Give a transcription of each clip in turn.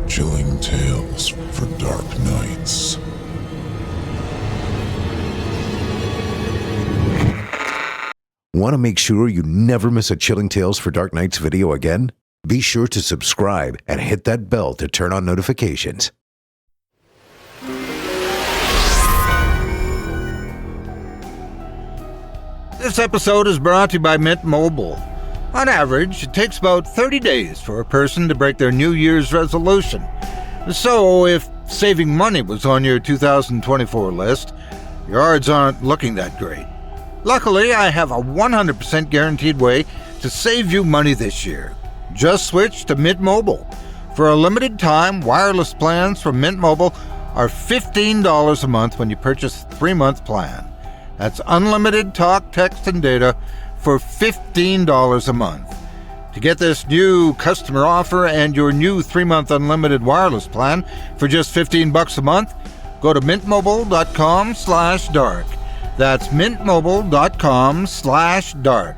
Chilling tales for dark nights. Want to make sure you never miss a Chilling Tales for Dark Nights video again? Be sure to subscribe and hit that bell to turn on notifications. This episode is brought to you by Mint Mobile. On average, it takes about 30 days for a person to break their New Year's resolution. So, if saving money was on your 2024 list, your odds aren't looking that great. Luckily, I have a 100% guaranteed way to save you money this year. Just switch to Mint Mobile. For a limited time, wireless plans from Mint Mobile are $15 a month when you purchase a 3-month plan. That's unlimited talk, text, and data for $15 a month. To get this new customer offer and your new 3-month unlimited wireless plan for just $15 a month, go to mintmobile.com/dark. That's mintmobile.com/dark.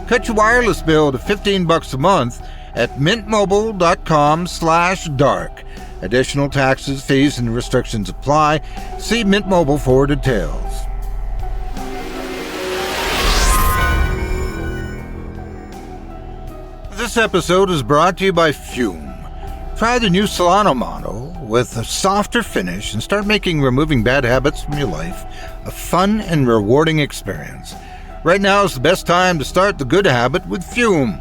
Cut your wireless bill to $15 a month at mintmobile.com/dark. Additional taxes, fees, and restrictions apply. See Mint Mobile for details. This episode is brought to you by Fume. Try the new Solano model with a softer finish and start making removing bad habits from your life a fun and rewarding experience. Right now is the best time to start the good habit with Fume.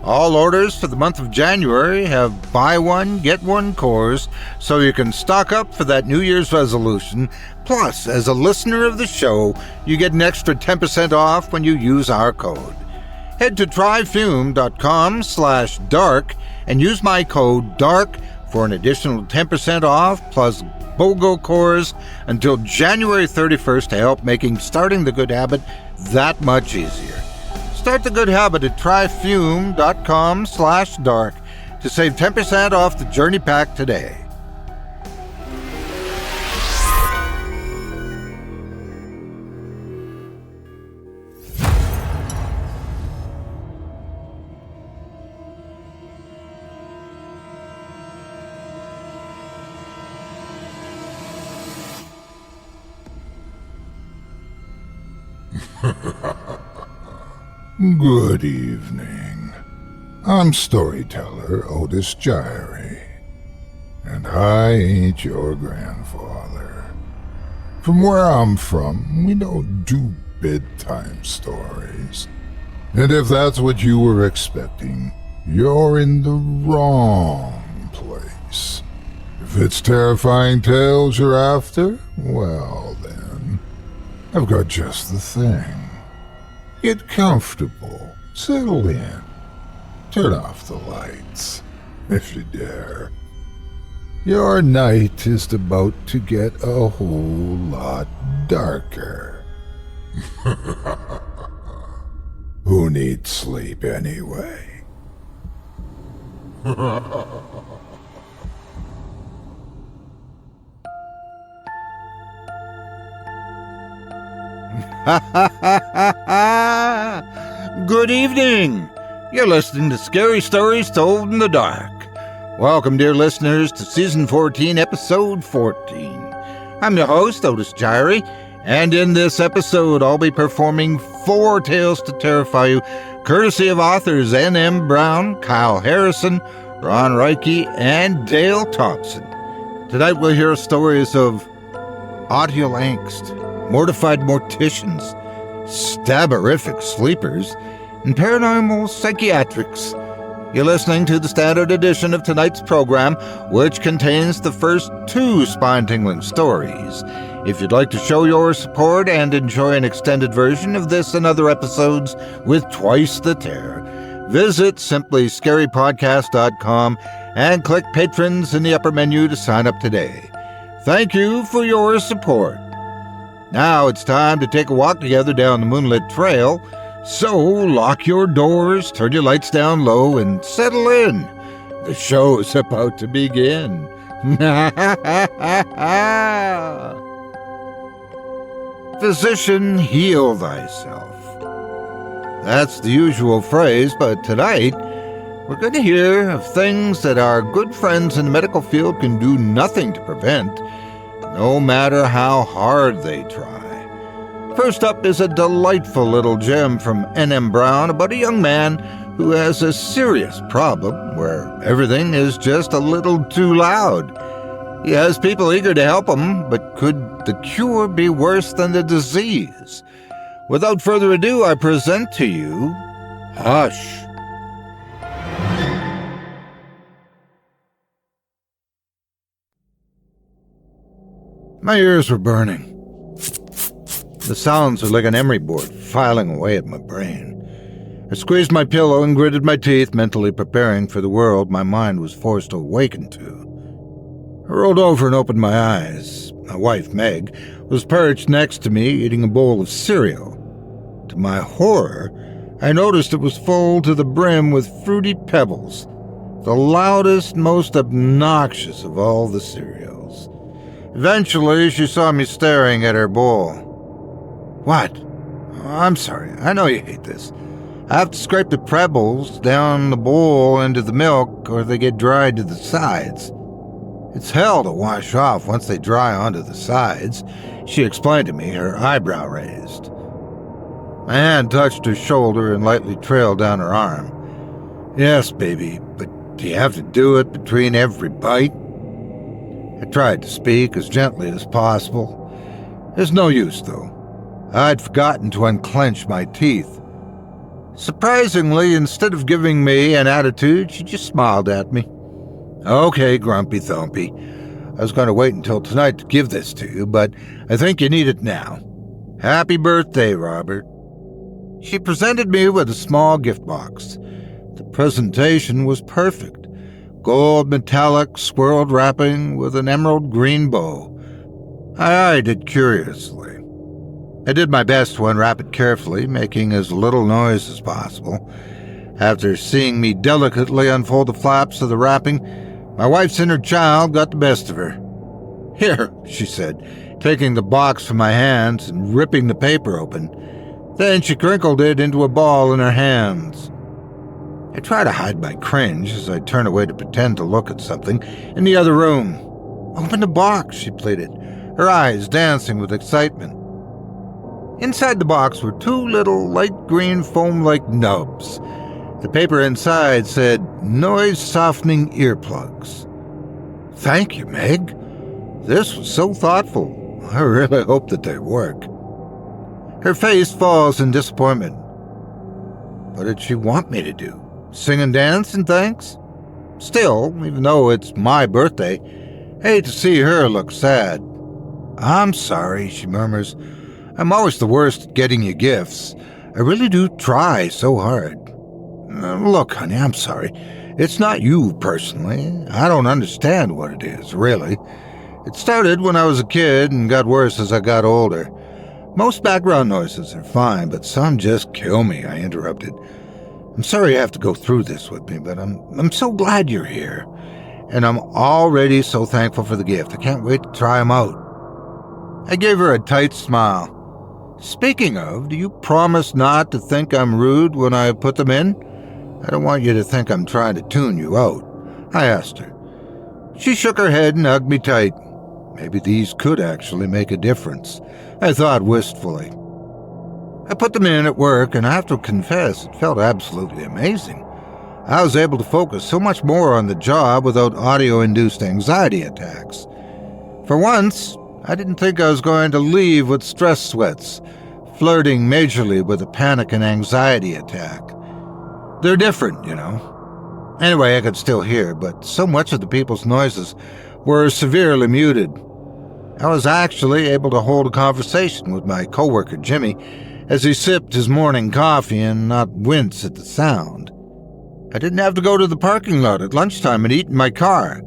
All orders for the month of January have buy one, get one cores, so you can stock up for that New Year's resolution. Plus, as a listener of the show, you get an extra 10% off when you use our code. Head to tryfume.com/dark and use my code DARK for an additional 10% off plus BOGO cores until January 31st to help making starting the good habit that much easier. Start the good habit at tryfume.com/dark to save 10% off the Journey Pack today. Good evening. I'm storyteller Otis Jiry, and I ain't your grandfather. From where I'm from, we don't do bedtime stories. And if that's what you were expecting, you're in the wrong place. If it's terrifying tales you're after, well then, I've got just the thing. Get comfortable, settle in, turn off the lights, if you dare. Your night is about to get a whole lot darker. Who needs sleep anyway? Good evening. You're listening to Scary Stories Told in the Dark. Welcome, dear listeners, to Season 14, Episode 14. I'm your host, Otis Jiry, and in this episode, I'll be performing 4 tales to terrify you, courtesy of authors N.M. Brown, Kyle Harrison, Ron Reike, and Dale Thompson. Tonight we'll hear stories of audio angst, mortified morticians, staberific sleepers, and paranormal psychiatrics. You're listening to the standard edition of tonight's program, which contains the first 2 spine-tingling stories. If you'd like to show your support and enjoy an extended version of this and other episodes with twice the terror, visit simplyscarypodcast.com and click Patrons in the upper menu to sign up today. Thank you for your support. Now it's time to take a walk together down the moonlit trail, so lock your doors, turn your lights down low, and settle in. The show is about to begin. Physician, heal thyself. That's the usual phrase, but tonight We're going to hear of things that our good friends in the medical field can do nothing to prevent, no matter how hard they try. First up is a delightful little gem from N.M. Brown about a young man who has a serious problem where everything is just a little too loud. He has people eager to help him, but could the cure be worse than the disease? Without further ado, I present to you Hush. My ears were burning. The sounds were like an emery board filing away at my brain. I squeezed my pillow and gritted my teeth, mentally preparing for the world my mind was forced to awaken to. I rolled over and opened my eyes. My wife, Meg, was perched next to me eating a bowl of cereal. To my horror, I noticed it was full to the brim with fruity pebbles, the loudest, most obnoxious of all the cereals. Eventually, she saw me staring at her bowl. What? I'm sorry, I know you hate this. I have to scrape the pebbles down the bowl into the milk or they get dried to the sides. It's hell to wash off once they dry onto the sides, she explained to me, her eyebrow raised. My hand touched her shoulder and lightly trailed down her arm. Yes, baby, but do you have to do it between every bite? I tried to speak as gently as possible. There's no use, though. I'd forgotten to unclench my teeth. Surprisingly, instead of giving me an attitude, she just smiled at me. Okay, Grumpy Thumpy. I was going to wait until tonight to give this to you, but I think you need it now. Happy birthday, Robert. She presented me with a small gift box. The presentation was perfect. Gold metallic swirled wrapping with an emerald green bow. I eyed it curiously. I did my best to unwrap it carefully, making as little noise as possible. After seeing me delicately unfold the flaps of the wrapping, my wife's inner child got the best of her. Here, she said, taking the box from my hands and ripping the paper open. Then she crinkled it into a ball in her hands. I try to hide my cringe as I turn away to pretend to look at something in the other room. Open the box, she pleaded, her eyes dancing with excitement. Inside the box were two little light green foam-like nubs. The paper inside said, noise-softening earplugs. Thank you, Meg. This was so thoughtful. I really hope that they work. Her face falls in disappointment. What did she want me to do? Sing and dance in thanks? Still, even though it's my birthday, I hate to see her look sad. I'm sorry, she murmurs. I'm always the worst at getting you gifts. I really do try so hard. Look, honey, I'm sorry. It's not you personally. I don't understand what it is, really. It started when I was a kid and got worse as I got older. Most background noises are fine, but some just kill me, I interrupted. I'm sorry you have to go through this with me, but I'm so glad you're here. And I'm already so thankful for the gift. I can't wait to try them out. I gave her a tight smile. Speaking of, do you promise not to think I'm rude when I put them in? I don't want you to think I'm trying to tune you out, I asked her. She shook her head and hugged me tight. Maybe these could actually make a difference, I thought wistfully. I put them in at work, and I have to confess, it felt absolutely amazing. I was able to focus so much more on the job without audio-induced anxiety attacks. For once, I didn't think I was going to leave with stress sweats, flirting majorly with a panic and anxiety attack. They're different, you know. Anyway, I could still hear, but so much of the people's noises were severely muted. I was actually able to hold a conversation with my coworker Jimmy as he sipped his morning coffee and not wince at the sound. I didn't have to go to the parking lot at lunchtime and eat in my car.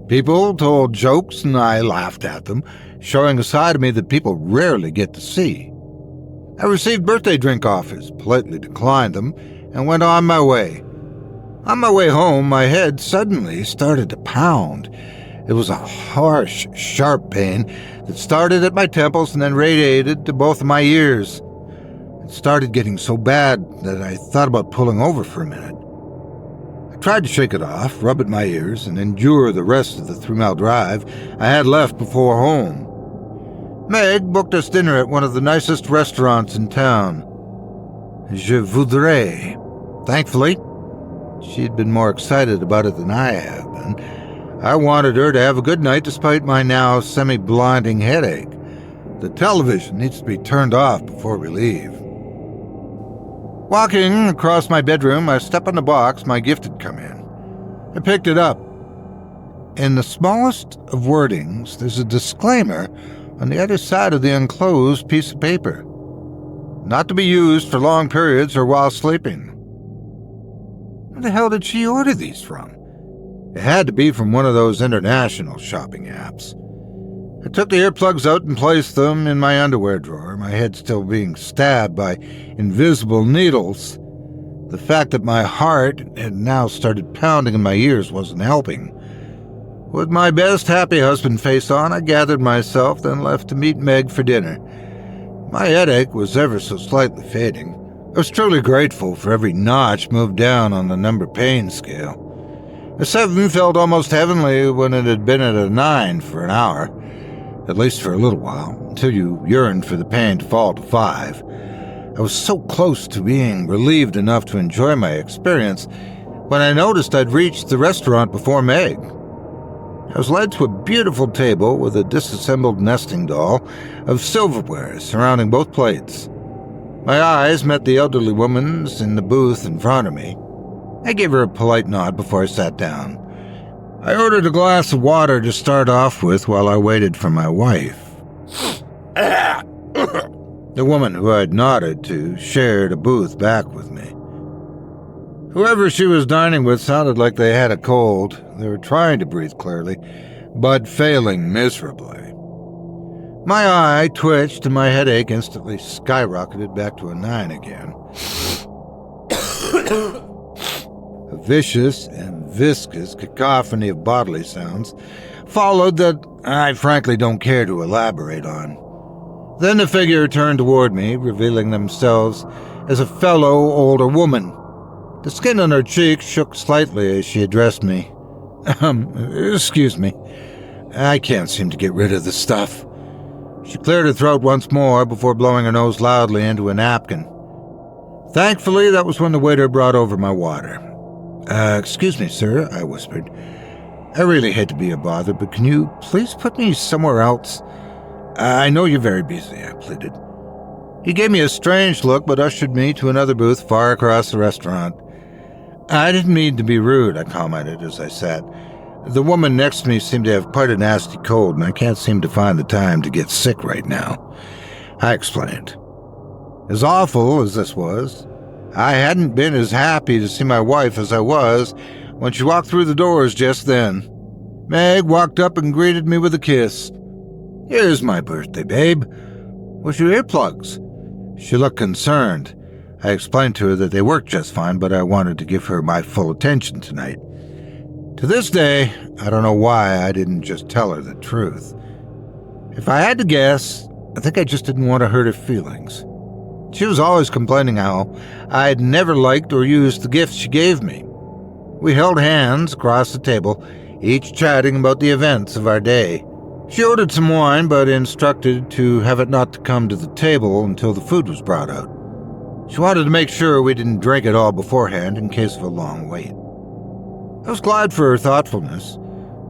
People told jokes and I laughed at them, showing a side of me that people rarely get to see. I received birthday drink offers, politely declined them, and went on my way. On my way home, my head suddenly started to pound. It was a harsh, sharp pain that started at my temples and then radiated to both of my ears. It started getting so bad that I thought about pulling over for a minute. I tried to shake it off, rub at my ears, and endure the rest of the 3-mile drive I had left before home. Meg booked us dinner at one of the nicest restaurants in town. Je voudrais. Thankfully, she'd been more excited about it than I have been. I wanted her to have a good night despite my now semi-blinding headache. The television needs to be turned off before we leave. Walking across my bedroom, I step on the box my gift had come in. I picked it up. In the smallest of wordings, there's a disclaimer on the other side of the enclosed piece of paper. Not to be used for long periods or while sleeping. Where the hell did she order these from? It had to be from one of those international shopping apps. I took the earplugs out and placed them in my underwear drawer, my head still being stabbed by invisible needles. The fact that my heart had now started pounding in my ears wasn't helping. With my best happy husband face on, I gathered myself, then left to meet Meg for dinner. My headache was ever so slightly fading. I was truly grateful for every notch moved down on the number pain scale. A 7 felt almost heavenly when it had been at a 9 for an hour. At least for a little while, until you yearned for the pain to fall to 5. I was so close to being relieved enough to enjoy my experience when I noticed I'd reached the restaurant before Meg. I was led to a beautiful table with a disassembled nesting doll of silverware surrounding both plates. My eyes met the elderly woman's in the booth in front of me. I gave her a polite nod before I sat down. I ordered a glass of water to start off with while I waited for my wife. The woman who I'd nodded to shared a booth back with me. Whoever she was dining with sounded like they had a cold. They were trying to breathe clearly, but failing miserably. My eye twitched and my headache instantly skyrocketed back to a 9 again. A vicious and viscous cacophony of bodily sounds followed that I frankly don't care to elaborate on. Then the figure turned toward me, revealing themselves as a fellow older woman. The skin on her cheek shook slightly as she addressed me. Excuse me. I can't seem to get rid of the stuff. She cleared her throat once more before blowing her nose loudly into a napkin. Thankfully, that was when the waiter brought over my water. Excuse me, sir, I whispered. I really hate to be a bother, but can you please put me somewhere else? I know you're very busy, I pleaded. He gave me a strange look, but ushered me to another booth far across the restaurant. I didn't mean to be rude, I commented as I sat. The woman next to me seemed to have quite a nasty cold, and I can't seem to find the time to get sick right now. I explained. As awful as this was, I hadn't been as happy to see my wife as I was when she walked through the doors just then. Meg walked up and greeted me with a kiss. Here's my birthday, babe. Where's your earplugs? She looked concerned. I explained to her that they worked just fine, but I wanted to give her my full attention tonight. To this day, I don't know why I didn't just tell her the truth. If I had to guess, I think I just didn't want to hurt her feelings. She was always complaining how I had never liked or used the gifts she gave me. We held hands across the table, each chatting about the events of our day. She ordered some wine, but instructed to have it not to come to the table until the food was brought out. She wanted to make sure we didn't drink it all beforehand in case of a long wait. I was glad for her thoughtfulness.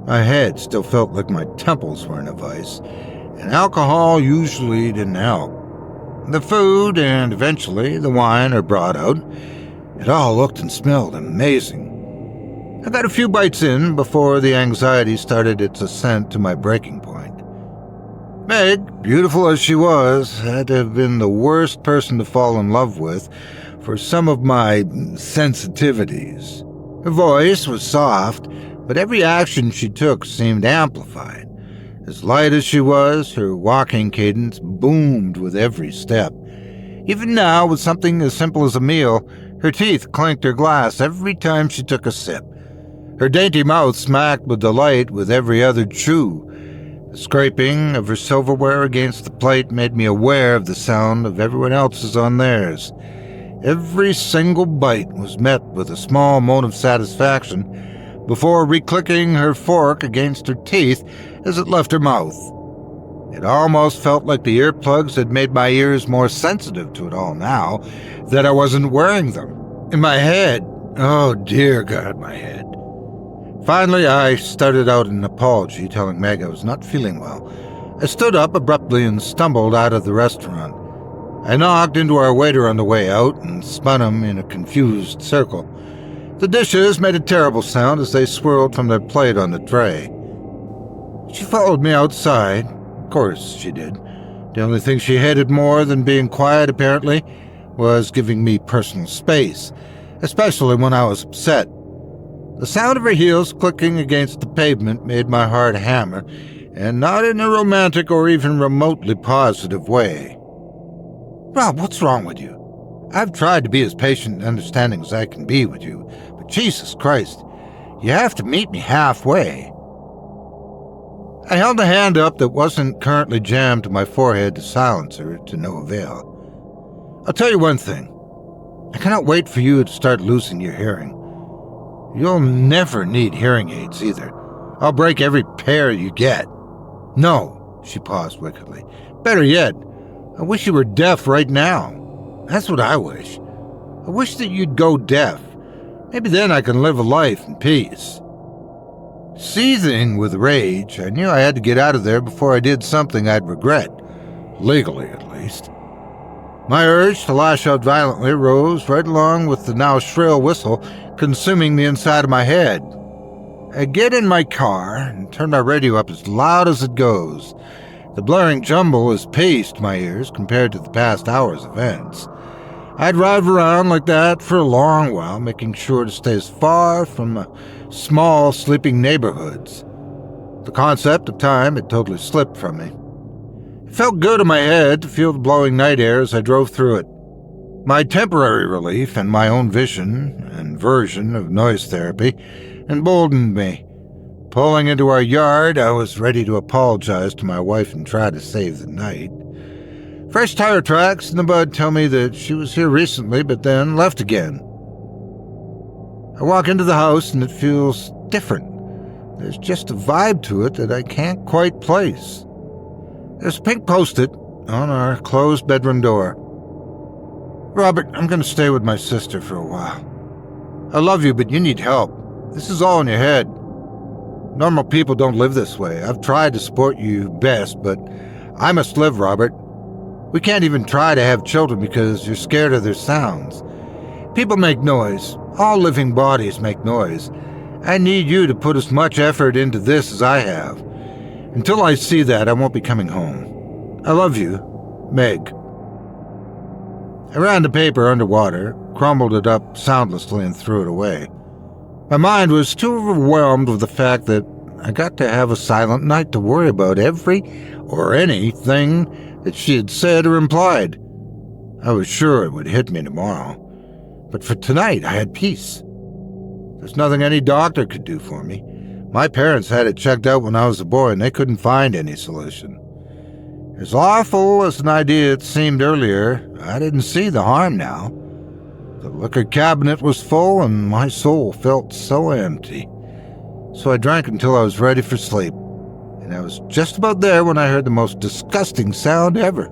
My head still felt like my temples were in a vice, and alcohol usually didn't help. The food and eventually the wine are brought out. It all looked and smelled amazing. I got a few bites in before the anxiety started its ascent to my breaking point. Meg, beautiful as she was, had to have been the worst person to fall in love with for some of my sensitivities. Her voice was soft, but every action she took seemed amplified. As light as she was, her walking cadence boomed with every step. Even now, with something as simple as a meal, her teeth clanked her glass every time she took a sip. Her dainty mouth smacked with delight with every other chew. The scraping of her silverware against the plate made me aware of the sound of everyone else's on theirs. Every single bite was met with a small moan of satisfaction before reclicking her fork against her teeth as it left her mouth. It almost felt like the earplugs had made my ears more sensitive to it all now that I wasn't wearing them. In my head, oh dear God, my head. Finally, I started out an apology, telling Meg I was not feeling well. I stood up abruptly and stumbled out of the restaurant. I knocked into our waiter on the way out and spun him in a confused circle. The dishes made a terrible sound as they swirled from their plate on the tray. She followed me outside. Of course she did. The only thing she hated more than being quiet, apparently, was giving me personal space, especially when I was upset. The sound of her heels clicking against the pavement made my heart hammer, and not in a romantic or even remotely positive way. Rob, what's wrong with you? I've tried to be as patient and understanding as I can be with you, but Jesus Christ, you have to meet me halfway. I held a hand up that wasn't currently jammed to my forehead to silence her, to no avail. I'll tell you one thing. I cannot wait for you to start losing your hearing. You'll never need hearing aids either. I'll break every pair you get. No, she paused wickedly. Better yet, I wish you were deaf right now. That's what I wish. I wish that you'd go deaf. Maybe then I can live a life in peace. Seething with rage, I knew I had to get out of there before I did something I'd regret. Legally, at least. My urge to lash out violently rose right along with the now shrill whistle consuming the inside of my head. I get in my car and turn my radio up as loud as it goes. The blaring jumble has paced my ears compared to the past hour's events. I drive around like that for a long while, making sure to stay as far from small, sleeping neighborhoods. The concept of time had totally slipped from me. It felt good in my head to feel the blowing night air as I drove through it. My temporary relief and my own vision and version of noise therapy emboldened me. Pulling into our yard, I was ready to apologize to my wife and try to save the night. Fresh tire tracks in the mud tell me that she was here recently, but then left again. I walk into the house and it feels different. There's just a vibe to it that I can't quite place. There's a pink post-it on our closed bedroom door. Robert, I'm going to stay with my sister for a while. I love you, but you need help. This is all in your head. Normal people don't live this way. I've tried to support you best, but I must live, Robert. We can't even try to have children because you're scared of their sounds. People make noise. All living bodies make noise. I need you to put as much effort into this as I have. Until I see that, I won't be coming home. I love you, Meg. I ran the paper underwater, crumbled it up soundlessly, and threw it away. My mind was too overwhelmed with the fact that I got to have a silent night to worry about every or anything that she had said or implied. I was sure it would hit me tomorrow, but for tonight I had peace. There's nothing any doctor could do for me. My parents had it checked out when I was a boy and they couldn't find any solution. As awful as an idea it seemed earlier, I didn't see the harm now. The liquor cabinet was full and my soul felt so empty. So I drank until I was ready for sleep, and I was just about there when I heard the most disgusting sound ever.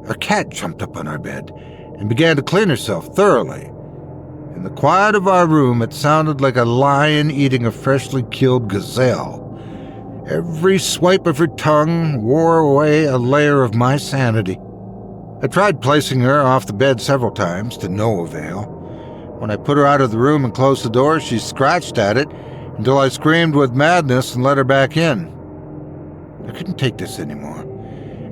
A cat jumped up on our bed and began to clean herself thoroughly. In the quiet of our room, it sounded like a lion eating a freshly killed gazelle. Every swipe of her tongue wore away a layer of my sanity. I tried placing her off the bed several times, to no avail. When I put her out of the room and closed the door, she scratched at it until I screamed with madness and let her back in. I couldn't take this anymore,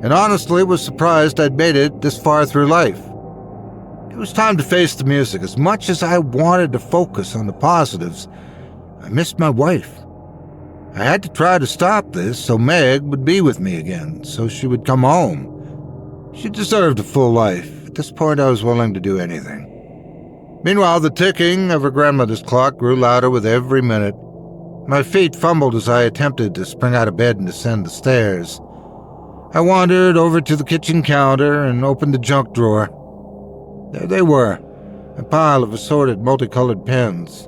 and honestly was surprised I'd made it this far through life. It was time to face the music. As much as I wanted to focus on the positives, I missed my wife. I had to try to stop this so Meg would be with me again, so she would come home. She deserved a full life. At this point, I was willing to do anything. Meanwhile, the ticking of her grandmother's clock grew louder with every minute. My feet fumbled as I attempted to spring out of bed and descend the stairs. I wandered over to the kitchen counter and opened the junk drawer. There they were, a pile of assorted multicolored pens.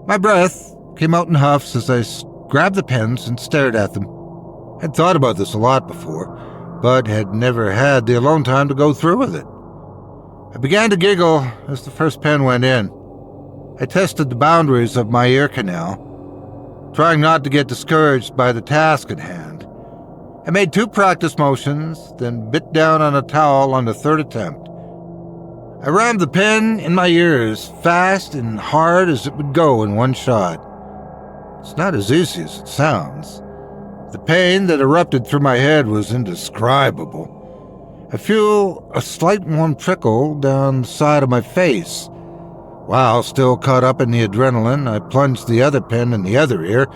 My breath came out in huffs as I grabbed the pens and stared at them. I'd thought about this a lot before, but had never had the alone time to go through with it. I began to giggle as the first pen went in. I tested the boundaries of my ear canal, trying not to get discouraged by the task at hand. I made 2 practice motions, then bit down on a towel on the 3rd attempt. I rammed the pen in my ears, fast and hard as it would go in one shot. It's not as easy as it sounds. The pain that erupted through my head was indescribable. I feel a slight warm trickle down the side of my face. While still caught up in the adrenaline, I plunged the other pen in the other ear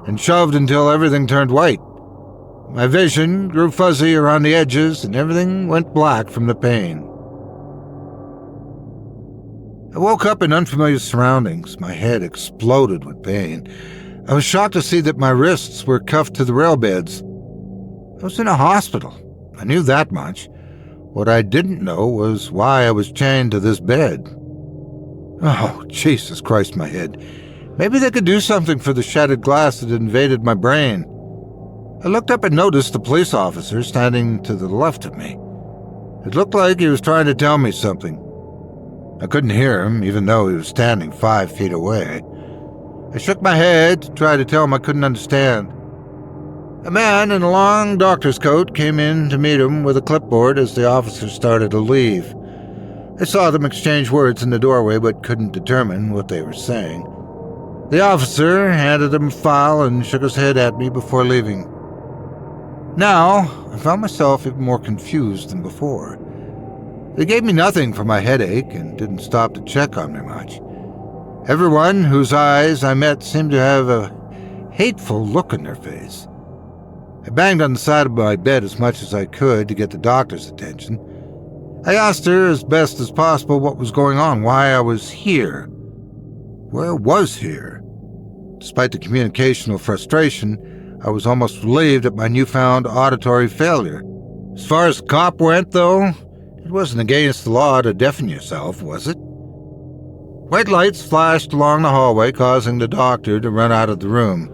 and shoved until everything turned white. My vision grew fuzzy around the edges and everything went black from the pain. I woke up in unfamiliar surroundings. My head exploded with pain. I was shocked to see that my wrists were cuffed to the rail beds. I was in a hospital. I knew that much. What I didn't know was why I was chained to this bed. Oh, Jesus Christ, my head. Maybe they could do something for the shattered glass that invaded my brain. I looked up and noticed the police officer standing to the left of me. It looked like he was trying to tell me something. I couldn't hear him, even though he was standing 5 feet away. I shook my head to try to tell him I couldn't understand. A man in a long doctor's coat came in to meet him with a clipboard as the officer started to leave. I saw them exchange words in the doorway but couldn't determine what they were saying. The officer handed him a file and shook his head at me before leaving. Now, I found myself even more confused than before. They gave me nothing for my headache and didn't stop to check on me much. Everyone whose eyes I met seemed to have a hateful look in their face. I banged on the side of my bed as much as I could to get the doctor's attention. I asked her as best as possible what was going on, why I was here. Where was here? Despite the communicational frustration, I was almost relieved at my newfound auditory failure. As far as the cop went, though, it wasn't against the law to deafen yourself, was it? White lights flashed along the hallway, causing the doctor to run out of the room.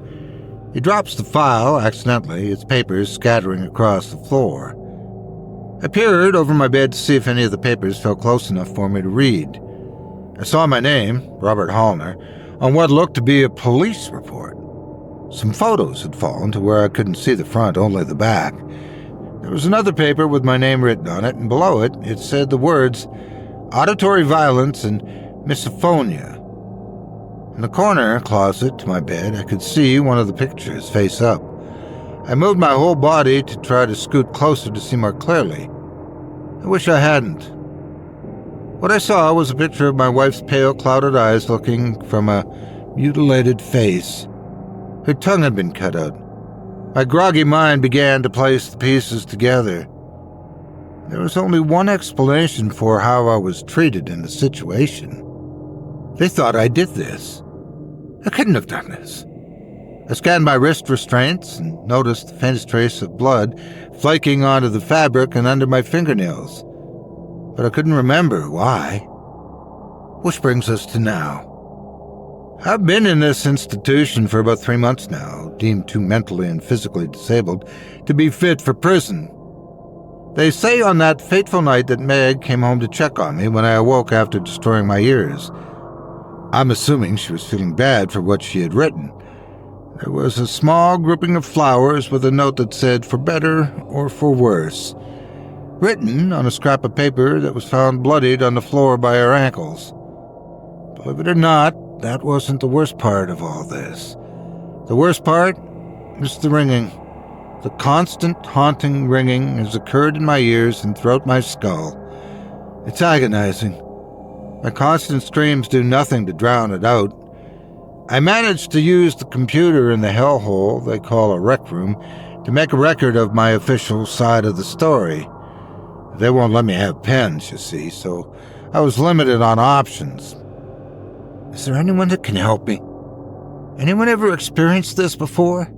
He drops the file accidentally, its papers scattering across the floor. I peered over my bed to see if any of the papers fell close enough for me to read. I saw my name, Robert Hallner, on what looked to be a police report. Some photos had fallen to where I couldn't see the front, only the back. There was another paper with my name written on it, and below it, it said the words, auditory violence and misophonia. In the corner closet to my bed, I could see one of the pictures face up. I moved my whole body to try to scoot closer to see more clearly. I wish I hadn't. What I saw was a picture of my wife's pale, clouded eyes looking from a mutilated face. Her tongue had been cut out. My groggy mind began to place the pieces together. There was only one explanation for how I was treated in the situation. They thought I did this. I couldn't have done this. I scanned my wrist restraints and noticed the faintest trace of blood flaking onto the fabric and under my fingernails. But I couldn't remember why. Which brings us to now. I've been in this institution for about 3 months now, deemed too mentally and physically disabled to be fit for prison. They say on that fateful night that Meg came home to check on me when I awoke after destroying my ears. I'm assuming she was feeling bad for what she had written. There was a small grouping of flowers with a note that said, for better or for worse, written on a scrap of paper that was found bloodied on the floor by her ankles. Believe it or not, that wasn't the worst part of all this. The worst part is the ringing. The constant, haunting ringing has occurred in my ears and throughout my skull. It's agonizing. My constant screams do nothing to drown it out. I managed to use the computer in the hellhole they call a rec room to make a record of my official side of the story. They won't let me have pens, you see, so I was limited on options. Is there anyone that can help me? Anyone ever experienced this before?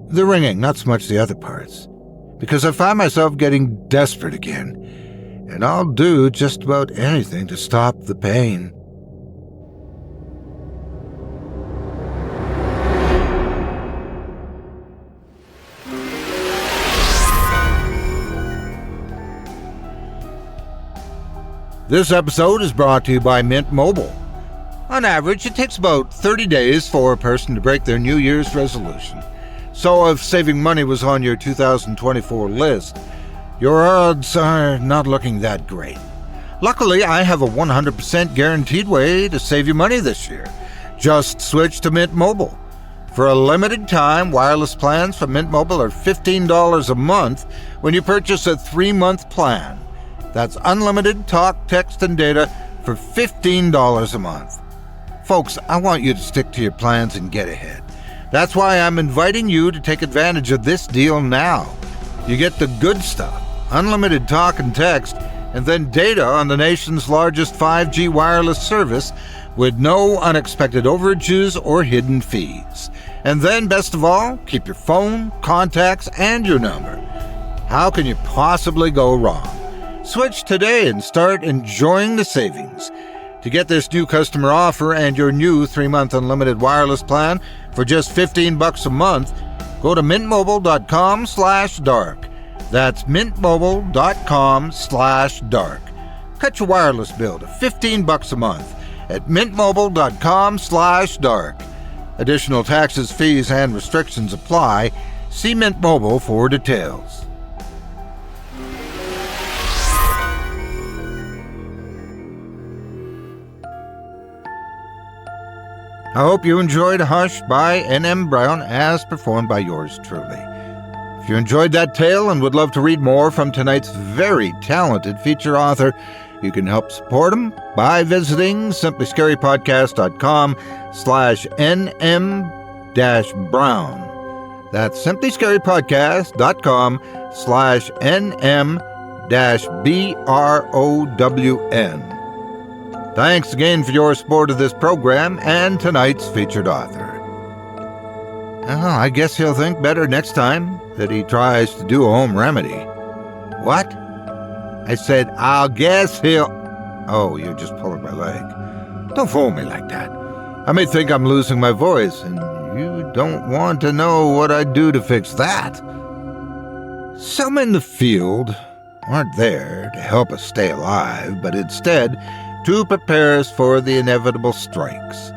The ringing, not so much the other parts. Because I find myself getting desperate again. and I'll do just about anything to stop the pain. This episode is brought to you by Mint Mobile. On average, it takes about 30 days for a person to break their New Year's resolution. So if saving money was on your 2024 list, your odds are not looking that great. Luckily, I have a 100% guaranteed way to save you money this year. Just switch to Mint Mobile. For a limited time, wireless plans from Mint Mobile are $15 a month when you purchase a 3-month plan. That's unlimited talk, text, and data for $15 a month. Folks, I want you to stick to your plans and get ahead. That's why I'm inviting you to take advantage of this deal now. You get the good stuff, unlimited talk and text, and then data on the nation's largest 5G wireless service with no unexpected overages or hidden fees. And then, best of all, keep your phone, contacts, and your number. How can you possibly go wrong? Switch today and start enjoying the savings. To get this new customer offer and your new 3-month unlimited wireless plan for just $15 a month, go to mintmobile.com/dark. That's mintmobile.com/dark. Cut your wireless bill to $15 a month at mintmobile.com/dark. Additional taxes, fees, and restrictions apply. See Mint Mobile for details. I hope you enjoyed Hush by N.M. Brown as performed by yours truly. If you enjoyed that tale and would love to read more from tonight's very talented feature author, you can help support him by visiting simplyscarypodcast.com/nm-brown. That's simplyscarypodcast.com/nm-brown. Thanks again for your support of this program and tonight's featured author. Well, I guess he'll think better next time that he tries to do a home remedy. What? I said, I'll guess he'll... Oh, you're just pulling my leg. Don't fool me like that. I may think I'm losing my voice, and you don't want to know what I'd do to fix that. Some in the field aren't there to help us stay alive, but instead to prepare us for the inevitable strikes.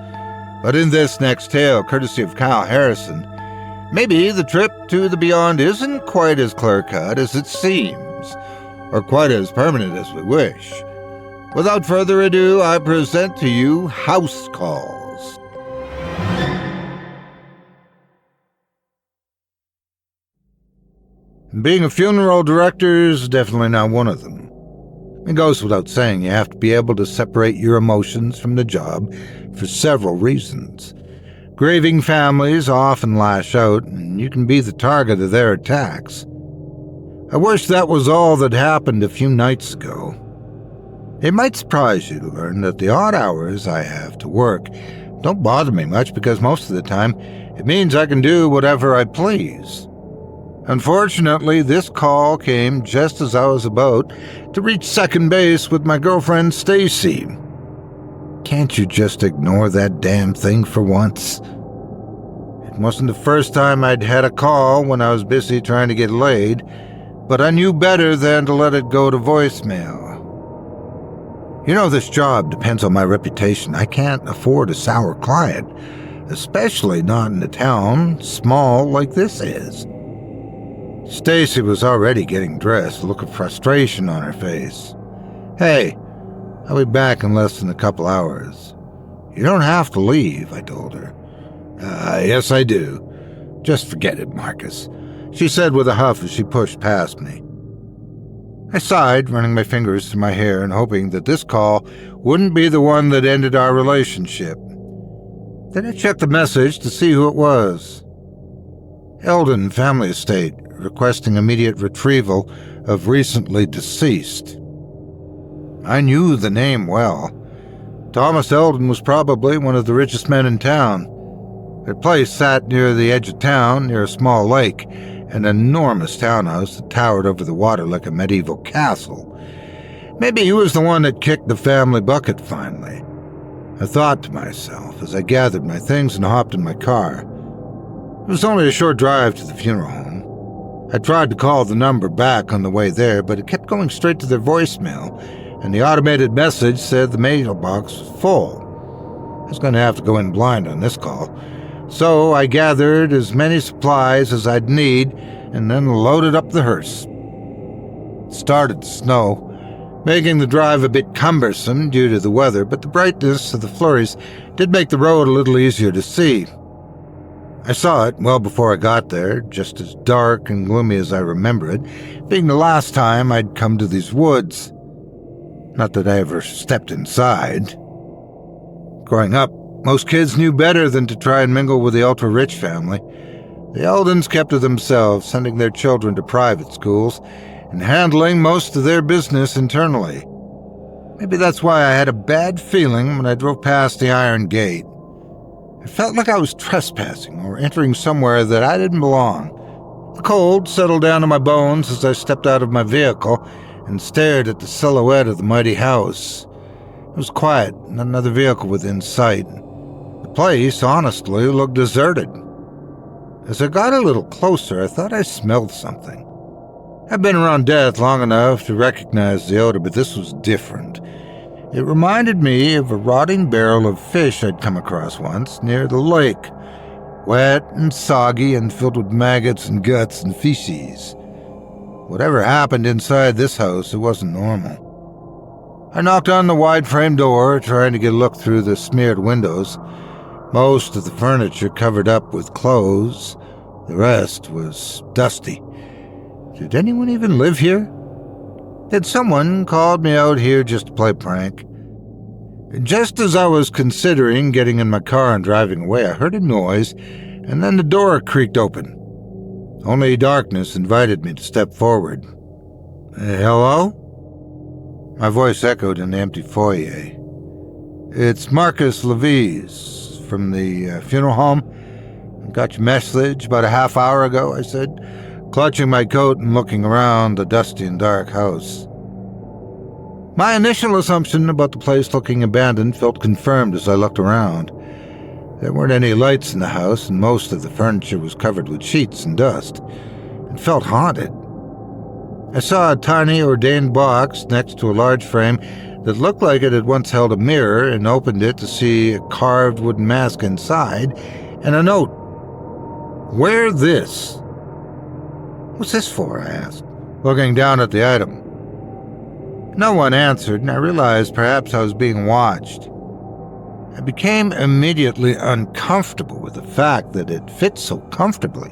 But in this next tale, courtesy of Kyle Harrison, maybe the trip to the beyond isn't quite as clear-cut as it seems, or quite as permanent as we wish. Without further ado, I present to you House Calls. Being a funeral director is definitely not one of them. It goes without saying you have to be able to separate your emotions from the job for several reasons. Grieving families often lash out, and you can be the target of their attacks. I wish that was all that happened a few nights ago. It might surprise you to learn that the odd hours I have to work don't bother me much because most of the time it means I can do whatever I please. Unfortunately, this call came just as I was about to reach second base with my girlfriend Stacy. Can't you just ignore that damn thing for once? It wasn't the first time I'd had a call when I was busy trying to get laid, but I knew better than to let it go to voicemail. You know, this job depends on my reputation. I can't afford a sour client, especially not in a town small like this is. Stacy was already getting dressed, a look of frustration on her face. Hey, I'll be back in less than a couple hours. You don't have to leave, I told her. Yes, I do. Just forget it, Marcus, she said with a huff as she pushed past me. I sighed, running my fingers through my hair and hoping that this call wouldn't be the one that ended our relationship. Then I checked the message to see who it was. Eldon Family Estate, requesting immediate retrieval of recently deceased. I knew the name well. Thomas Eldon was probably one of the richest men in town. Their place sat near the edge of town, near a small lake, an enormous townhouse that towered over the water like a medieval castle. Maybe he was the one that kicked the family bucket finally. I thought to myself as I gathered my things and hopped in my car. It was only a short drive to the funeral home. I tried to call the number back on the way there, but it kept going straight to their voicemail, and the automated message said the mailbox was full. I was going to have to go in blind on this call, so I gathered as many supplies as I'd need and then loaded up the hearse. It started to snow, making the drive a bit cumbersome due to the weather, but the brightness of the flurries did make the road a little easier to see. I saw it well before I got there, just as dark and gloomy as I remember it, being the last time I'd come to these woods. Not that I ever stepped inside. Growing up, most kids knew better than to try and mingle with the ultra-rich family. The Eldons kept to themselves, sending their children to private schools and handling most of their business internally. Maybe that's why I had a bad feeling when I drove past the Iron Gate. It felt like I was trespassing or entering somewhere that I didn't belong. The cold settled down to my bones as I stepped out of my vehicle and stared at the silhouette of the mighty house. It was quiet, not another vehicle within sight. The place, honestly, looked deserted. As I got a little closer, I thought I smelled something. I've been around death long enough to recognize the odor, but this was different. It reminded me of a rotting barrel of fish I'd come across once near the lake, wet and soggy and filled with maggots and guts and feces. Whatever happened inside this house, it wasn't normal. I knocked on the wide frame door, trying to get a look through the smeared windows. Most of the furniture covered up with clothes. The rest was dusty. Did anyone even live here? Had someone called me out here just to play a prank? Just as I was considering getting in my car and driving away, I heard a noise, and then the door creaked open. Only darkness invited me to step forward. Hello? My voice echoed in the empty foyer. It's Marcus Levis from the funeral home. Got your message about a half hour ago, I said, clutching my coat and looking around the dusty and dark house. My initial assumption about the place looking abandoned felt confirmed as I looked around. There weren't any lights in the house, and most of the furniture was covered with sheets and dust. It felt haunted. I saw a tiny ordained box next to a large frame that looked like it had once held a mirror, and opened it to see a carved wooden mask inside and a note. Wear this. What's this for? I asked, looking down at the item. No one answered, and I realized perhaps I was being watched. I became immediately uncomfortable with the fact that it fit so comfortably.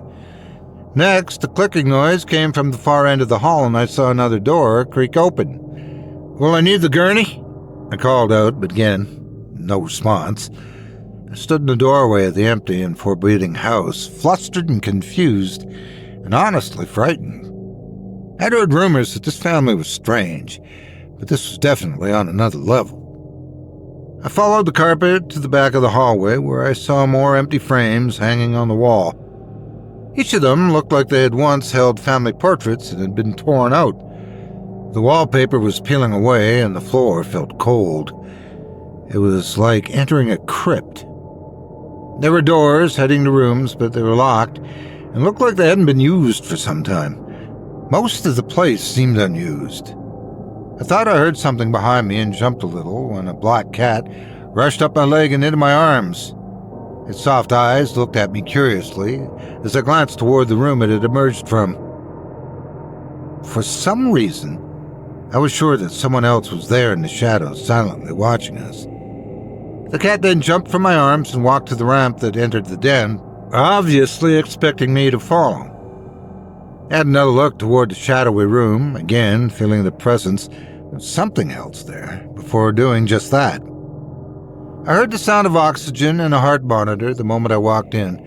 Next, a clicking noise came from the far end of the hall, and I saw another door creak open. Will I need the gurney? I called out, but again, no response. I stood in the doorway of the empty and forbidding house, flustered and confused, and honestly frightened. I'd heard rumors that this family was strange, but this was definitely on another level. I followed the carpet to the back of the hallway, where I saw more empty frames hanging on the wall. Each of them looked like they had once held family portraits and had been torn out. The wallpaper was peeling away, and the floor felt cold. It was like entering a crypt. There were doors heading to rooms, but they were locked, and looked like they hadn't been used for some time. Most of the place seemed unused. I thought I heard something behind me and jumped a little when a black cat rushed up my leg and into my arms. Its soft eyes looked at me curiously as I glanced toward the room it had emerged from. For some reason, I was sure that someone else was there in the shadows, silently watching us. The cat then jumped from my arms and walked to the ramp that entered the den, obviously expecting me to follow. I had another look toward the shadowy room, again feeling the presence of something else there, before doing just that. I heard the sound of oxygen and a heart monitor the moment I walked in,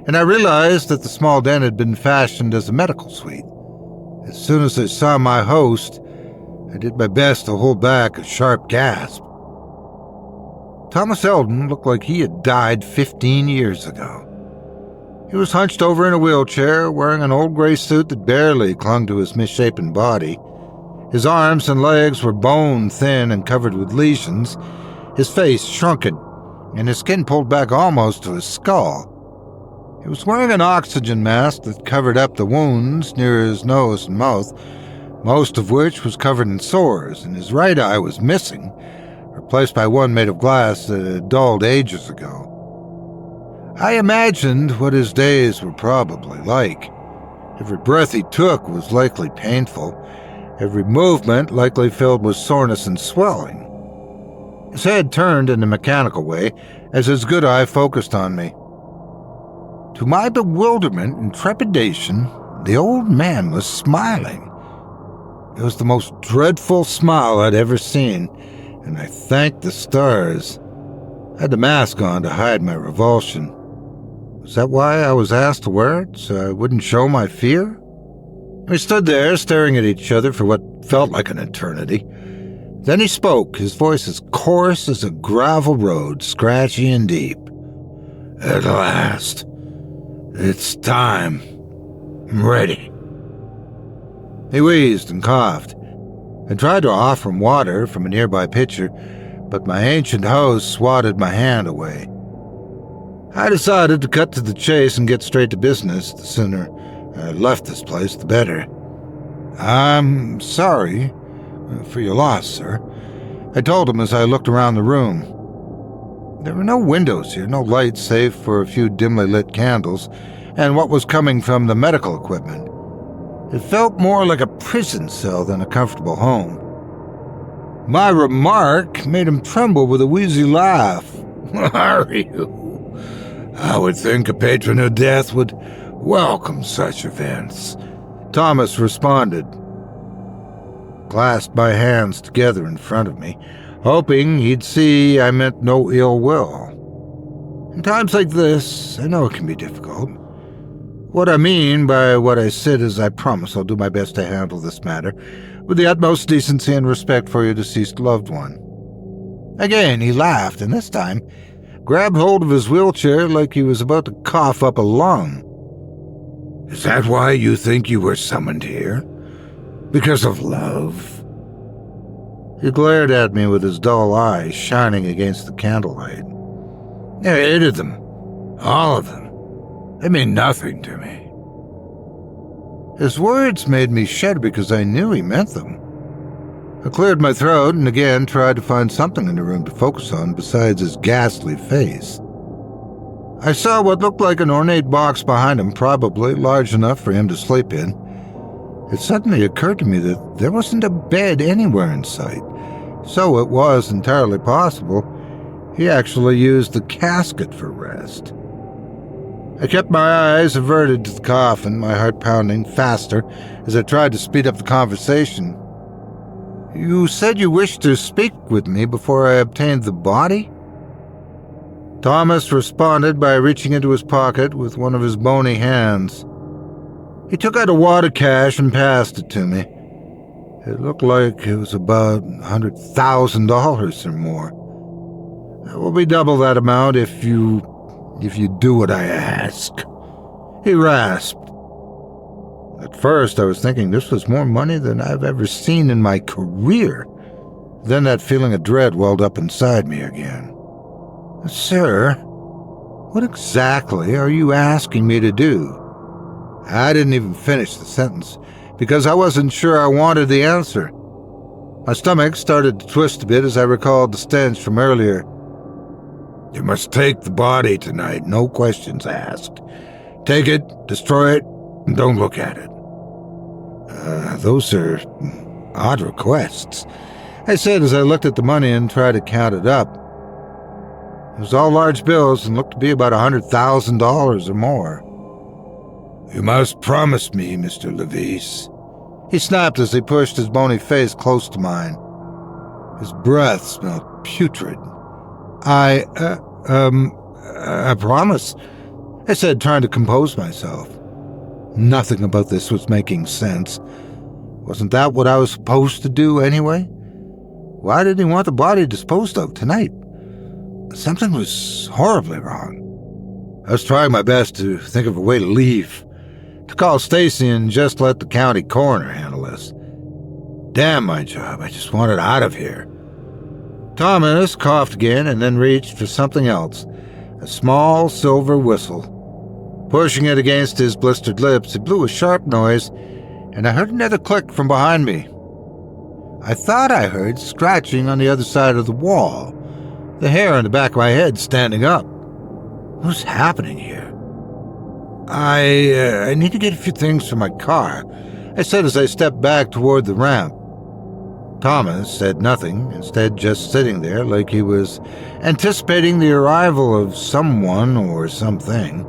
and I realized that the small den had been fashioned as a medical suite. As soon as I saw my host, I did my best to hold back a sharp gasp. Thomas Eldon looked like he had died 15 years ago. He was hunched over in a wheelchair, wearing an old gray suit that barely clung to his misshapen body, His arms and legs were bone-thin and covered with lesions, his face shrunken, and his skin pulled back almost to his skull. He was wearing an oxygen mask that covered up the wounds near his nose and mouth, most of which was covered in sores, and his right eye was missing, replaced by one made of glass that had dulled ages ago. I imagined what his days were probably like. Every breath he took was likely painful, every movement likely filled with soreness and swelling. His head turned in a mechanical way as his good eye focused on me. To my bewilderment and trepidation, the old man was smiling. It was the most dreadful smile I'd ever seen, and I thanked the stars. I had the mask on to hide my revulsion. Was that why I was asked to wear it, so I wouldn't show my fear? We stood there staring at each other for what felt like an eternity. Then he spoke, his voice as coarse as a gravel road, scratchy and deep. "At last. It's time. I'm ready." He wheezed and coughed. I tried to offer him water from a nearby pitcher, but my ancient host swatted my hand away. I decided to cut to the chase and get straight to business. The sooner I left this place, the better. "I'm sorry for your loss, sir," I told him as I looked around the room. There were no windows here, no lights save for a few dimly lit candles and what was coming from the medical equipment. It felt more like a prison cell than a comfortable home. My remark made him tremble with a wheezy laugh. "Are you? I would think a patron of death would welcome such events," Thomas responded. Clasped my hands together in front of me, hoping he'd see I meant no ill will. In times like this, I know it can be difficult. What I mean by what I said is I promise I'll do my best to handle this matter with the utmost decency and respect for your deceased loved one. Again, he laughed, and this time grabbed hold of his wheelchair like he was about to cough up a lung. "Is that why you think you were summoned here? Because of love?" He glared at me with his dull eyes shining against the candlelight. "I hated them. All of them. They mean nothing to me." His words made me shudder because I knew he meant them. I cleared my throat and again tried to find something in the room to focus on besides his ghastly face. I saw what looked like an ornate box behind him, probably large enough for him to sleep in. It suddenly occurred to me that there wasn't a bed anywhere in sight, so it was entirely possible he actually used the casket for rest. I kept my eyes averted to the coffin, my heart pounding faster as I tried to speed up the conversation. "You said you wished to speak with me before I obtained the body?" Thomas responded by reaching into his pocket with one of his bony hands. He took out a wad of cash and passed it to me. It looked like it was about $100,000 or more. "That will be double that amount if you do what I ask," he rasped. At first, I was thinking this was more money than I've ever seen in my career. Then that feeling of dread welled up inside me again. "Sir, what exactly are you asking me to do?" I didn't even finish the sentence because I wasn't sure I wanted the answer. My stomach started to twist a bit as I recalled the stench from earlier. "You must take the body tonight, no questions asked. Take it, destroy it, and don't look at it." Those are odd requests," I said as I looked at the money and tried to count it up. It was all large bills and looked to be about $100,000 or more. "You must promise me, Mr. Levis," he snapped as he pushed his bony face close to mine. His breath smelled putrid. I promise," I said, trying to compose myself. Nothing about this was making sense. Wasn't that what I was supposed to do anyway? Why did he want the body disposed of tonight? Something was horribly wrong. I was trying my best to think of a way to leave, to call Stacy and just let the county coroner handle this. Damn my job, I just wanted out of here. Thomas coughed again and then reached for something else, a small silver whistle. Pushing it against his blistered lips, it blew a sharp noise, and I heard another click from behind me. I thought I heard scratching on the other side of the wall, the hair on the back of my head standing up. What's happening here? I need to get a few things from my car, I said as I stepped back toward the ramp. Thomas said nothing, instead just sitting there like he was anticipating the arrival of someone or something.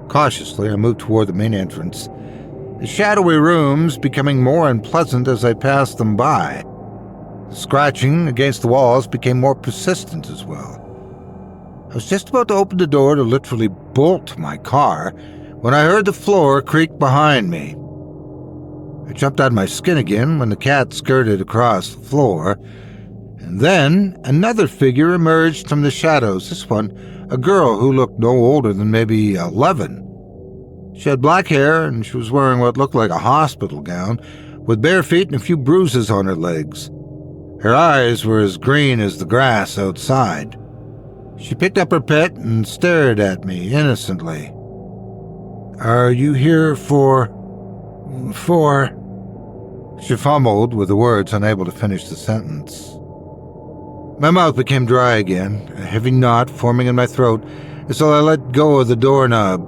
Cautiously, I moved toward the main entrance, the shadowy rooms becoming more unpleasant as I passed them by. The scratching against the walls became more persistent as well. I was just about to open the door to literally bolt my car when I heard the floor creak behind me. I jumped out of my skin again when the cat skirted across the floor, and then another figure emerged from the shadows, this one a girl who looked no older than maybe 11. She had black hair, and she was wearing what looked like a hospital gown, with bare feet and a few bruises on her legs. Her eyes were as green as the grass outside. She picked up her pet and stared at me innocently. "Are you here for... She fumbled with the words, unable to finish the sentence. My mouth became dry again, a heavy knot forming in my throat, so I let go of the doorknob.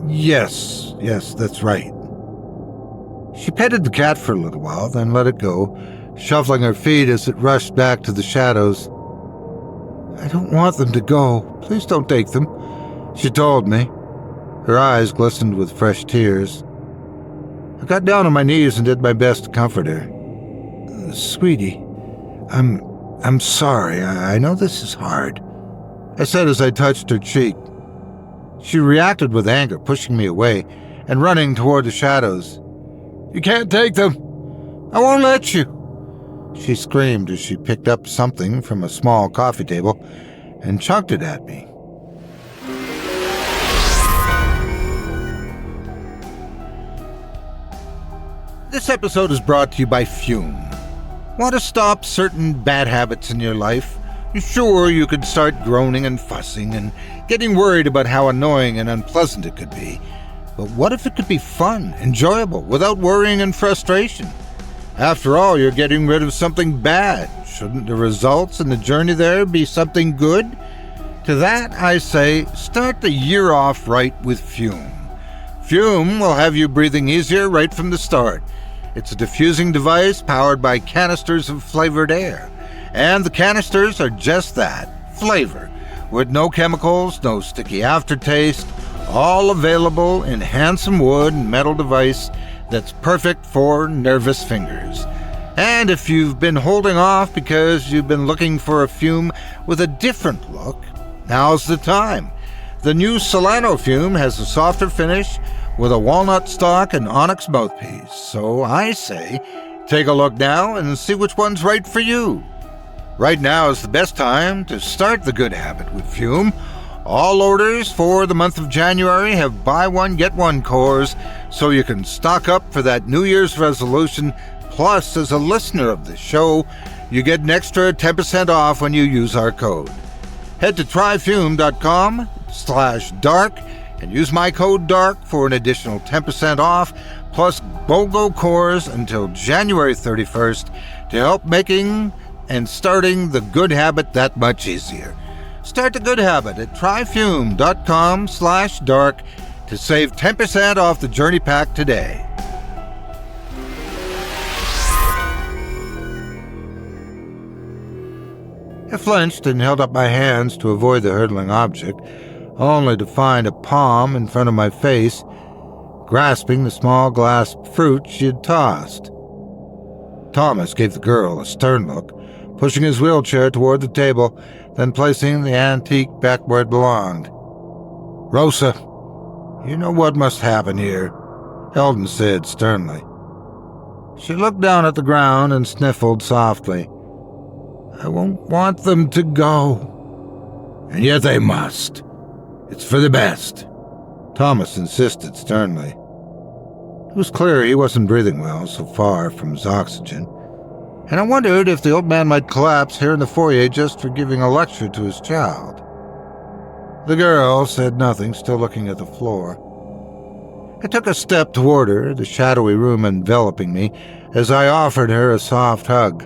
Yes, that's right. She petted the cat for a little while, then let it go, shuffling her feet as it rushed back to the shadows. "I don't want them to go. Please don't take them," she told me. Her eyes glistened with fresh tears. I got down on my knees and did my best to comfort her. "Sweetie, I'm sorry. I know this is hard," I said as I touched her cheek. She reacted with anger, pushing me away and running toward the shadows. "You can't take them. I won't let you," she screamed as she picked up something from a small coffee table and chucked it at me. This episode is brought to you by Fume. Want to stop certain bad habits in your life? Sure, you could start groaning and fussing and getting worried about how annoying and unpleasant it could be. But what if it could be fun, enjoyable, without worrying and frustration? After all, you're getting rid of something bad. Shouldn't the results and the journey there be something good? To that, I say, start the year off right with Fume. Fume will have you breathing easier right from the start. It's a diffusing device powered by canisters of flavored air. And the canisters are just that, flavor, with no chemicals, no sticky aftertaste, all available in handsome wood and metal device that's perfect for nervous fingers. And if you've been holding off because you've been looking for a Fume with a different look, now's the time. The new Solano Fume has a softer finish with a walnut stalk and onyx mouthpiece. So I say, take a look now and see which one's right for you. Right now is the best time to start the good habit with Fume. All orders for the month of January have buy one, get one cores, so you can stock up for that New Year's resolution. Plus, as a listener of the show, you get an extra 10% off when you use our code. Head to tryfume.com/dark and use my code DARK for an additional 10% off, plus BOGO cores until January 31st to help making and starting the good habit that much easier. Start the good habit at tryfume.com/dark to save 10% off the Journey Pack today. I flinched and held up my hands to avoid the hurtling object, only to find a palm in front of my face, grasping the small glass fruit she had tossed. Thomas gave the girl a stern look, pushing his wheelchair toward the table, then placing the antique back where it belonged. "Rosa, you know what must happen here," Eldon said sternly. She looked down at the ground and sniffled softly. "I won't want them to go." "And yet they must. It's for the best," Thomas insisted sternly. It was clear he wasn't breathing well, so far from his oxygen, and I wondered if the old man might collapse here in the foyer just for giving a lecture to his child. The girl said nothing, still looking at the floor. I took a step toward her, the shadowy room enveloping me, as I offered her a soft hug.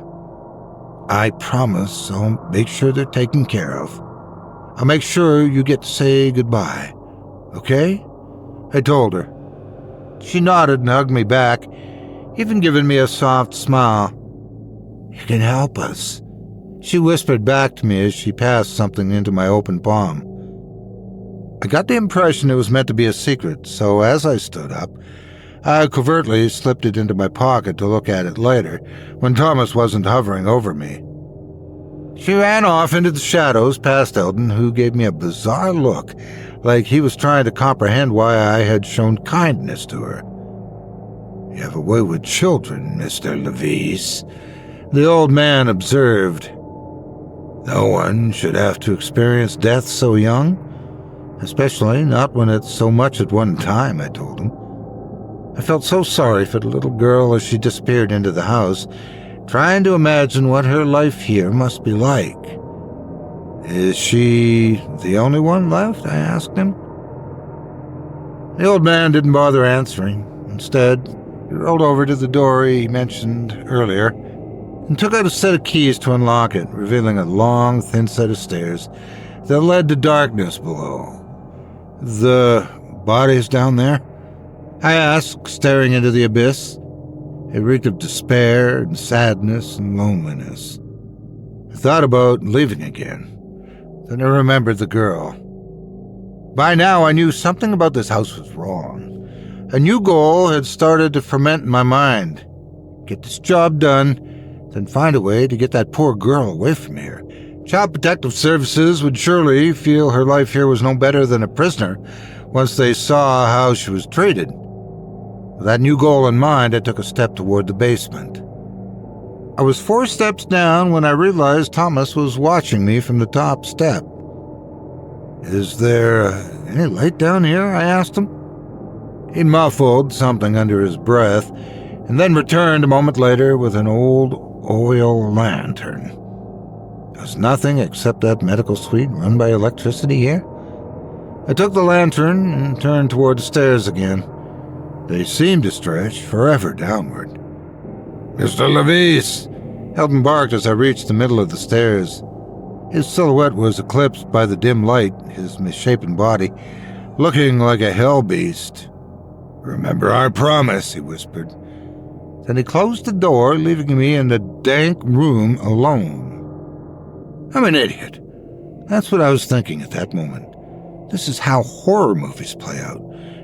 I promise I'll make sure they're taken care of. I'll make sure you get to say goodbye, okay? I told her. She nodded and hugged me back, even giving me a soft smile. You can help us, she whispered back to me as she passed something into my open palm. I got the impression it was meant to be a secret, so as I stood up, I covertly slipped it into my pocket to look at it later, when Thomas wasn't hovering over me. She ran off into the shadows past Eldon, who gave me a bizarre look, like he was trying to comprehend why I had shown kindness to her. You have a way with children, Mr. Levis, the old man observed. No one should have to experience death so young, especially not when it's so much at one time, I told him. I felt so sorry for the little girl as she disappeared into the house, trying to imagine what her life here must be like. Is she the only one left? I asked him. The old man didn't bother answering. Instead, he rolled over to the door he mentioned earlier and took out a set of keys to unlock it, revealing a long, thin set of stairs that led to darkness below. The bodies down there? I asked, staring into the abyss. It reeked of despair and sadness and loneliness. I thought about leaving again. Then I remembered the girl. By now I knew something about this house was wrong. A new goal had started to ferment in my mind. Get this job done, then find a way to get that poor girl away from here. Child Protective Services would surely feel her life here was no better than a prisoner once they saw how she was treated. With that new goal in mind, I took a step toward the basement. I was 4 steps down when I realized Thomas was watching me from the top step. Is there any light down here? I asked him. He muffled something under his breath and then returned a moment later with an old oil lantern. There's nothing except that medical suite run by electricity here. I took the lantern and turned toward the stairs again. They seemed to stretch forever downward. Mr. Levis! Eldon barked as I reached the middle of the stairs. His silhouette was eclipsed by the dim light, his misshapen body looking like a hell beast. Remember our promise, he whispered. Then he closed the door, leaving me in the dank room alone. I'm an idiot. That's what I was thinking at that moment. This is how horror movies play out.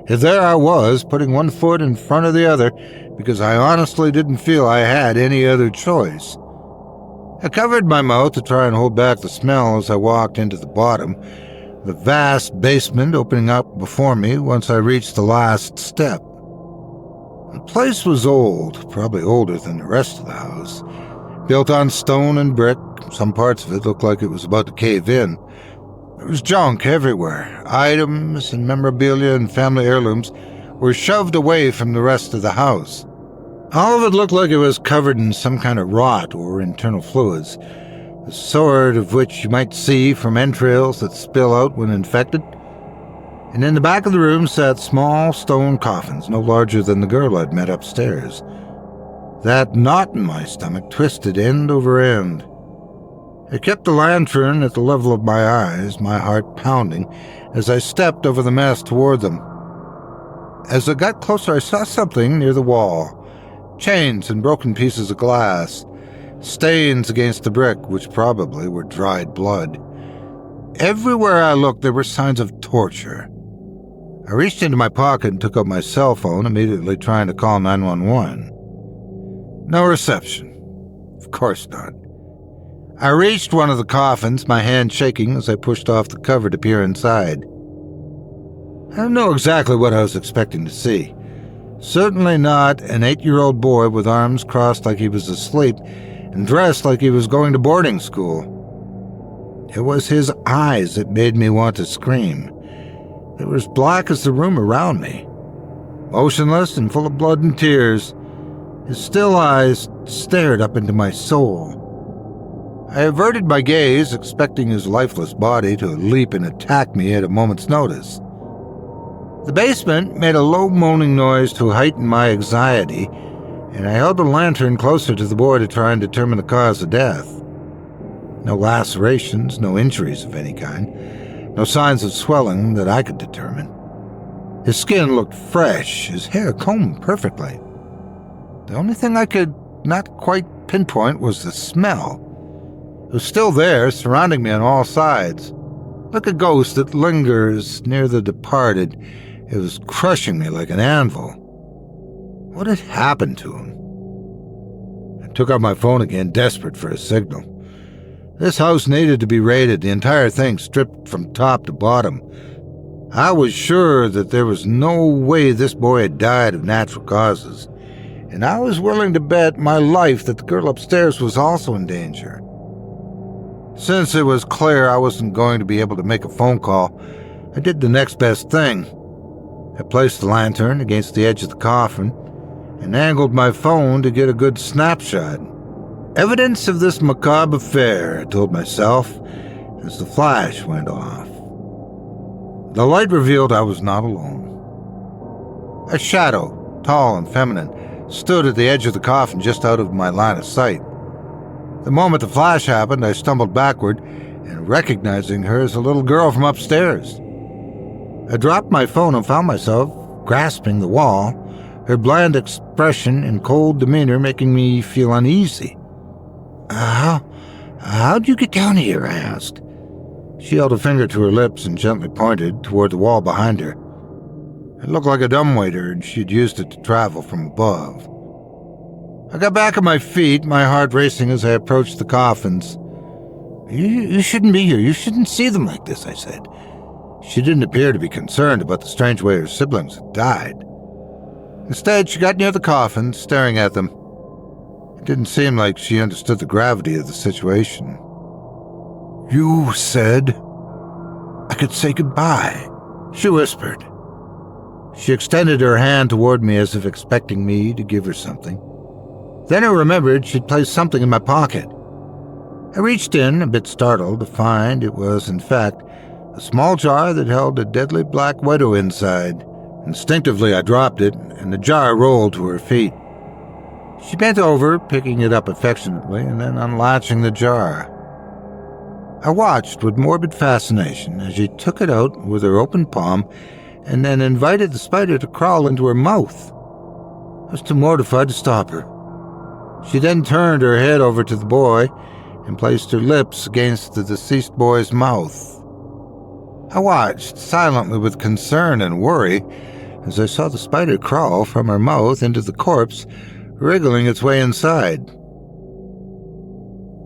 And there I was, putting one foot in front of the other, because I honestly didn't feel I had any other choice. I covered my mouth to try and hold back the smell as I walked into the bottom, the vast basement opening up before me once I reached the last step. The place was old, probably older than the rest of the house. Built on stone and brick, some parts of it looked like it was about to cave in. There was junk everywhere. Items and memorabilia and family heirlooms were shoved away from the rest of the house. All of it looked like it was covered in some kind of rot or internal fluids, the sort of which you might see from entrails that spill out when infected. And in the back of the room sat small stone coffins, no larger than the girl I'd met upstairs. That knot in my stomach twisted end over end. I kept the lantern at the level of my eyes, my heart pounding, as I stepped over the mess toward them. As I got closer, I saw something near the wall. Chains and broken pieces of glass. Stains against the brick, which probably were dried blood. Everywhere I looked, there were signs of torture. I reached into my pocket and took out my cell phone, immediately trying to call 911. No reception. Of course not. I reached one of the coffins, my hand shaking as I pushed off the cover to peer inside. I don't know exactly what I was expecting to see. Certainly not an 8-year-old boy with arms crossed like he was asleep and dressed like he was going to boarding school. It was his eyes that made me want to scream. They were as black as the room around me. Motionless and full of blood and tears, his still eyes stared up into my soul. I averted my gaze, expecting his lifeless body to leap and attack me at a moment's notice. The basement made a low moaning noise to heighten my anxiety, and I held the lantern closer to the boy to try and determine the cause of death. No lacerations, no injuries of any kind, no signs of swelling that I could determine. His skin looked fresh, his hair combed perfectly. The only thing I could not quite pinpoint was the smell. It was still there, surrounding me on all sides. Like a ghost that lingers near the departed, it was crushing me like an anvil. What had happened to him? I took out my phone again, desperate for a signal. This house needed to be raided, the entire thing stripped from top to bottom. I was sure that there was no way this boy had died of natural causes, and I was willing to bet my life that the girl upstairs was also in danger. Since it was clear I wasn't going to be able to make a phone call, I did the next best thing. I placed the lantern against the edge of the coffin and angled my phone to get a good snapshot. Evidence of this macabre affair, I told myself, as the flash went off. The light revealed I was not alone. A shadow, tall and feminine, stood at the edge of the coffin just out of my line of sight. The moment the flash happened, I stumbled backward, and recognizing her as a little girl from upstairs. I dropped my phone and found myself grasping the wall, her bland expression and cold demeanor making me feel uneasy. How'd you get down here?" I asked. She held a finger to her lips and gently pointed toward the wall behind her. It looked like a dumbwaiter, and she'd used it to travel from above. I got back on my feet, my heart racing as I approached the coffins. You shouldn't be here. You shouldn't see them like this," I said. She didn't appear to be concerned about the strange way her siblings had died. Instead, she got near the coffins, staring at them. It didn't seem like she understood the gravity of the situation. "You said I could say goodbye," she whispered. She extended her hand toward me as if expecting me to give her something. Then I remembered she'd placed something in my pocket. I reached in, a bit startled, to find it was, in fact, a small jar that held a deadly black widow inside. Instinctively, I dropped it, and the jar rolled to her feet. She bent over, picking it up affectionately, and then unlatching the jar. I watched with morbid fascination as she took it out with her open palm and then invited the spider to crawl into her mouth. I was too mortified to stop her. She then turned her head over to the boy and placed her lips against the deceased boy's mouth. I watched silently with concern and worry as I saw the spider crawl from her mouth into the corpse, wriggling its way inside.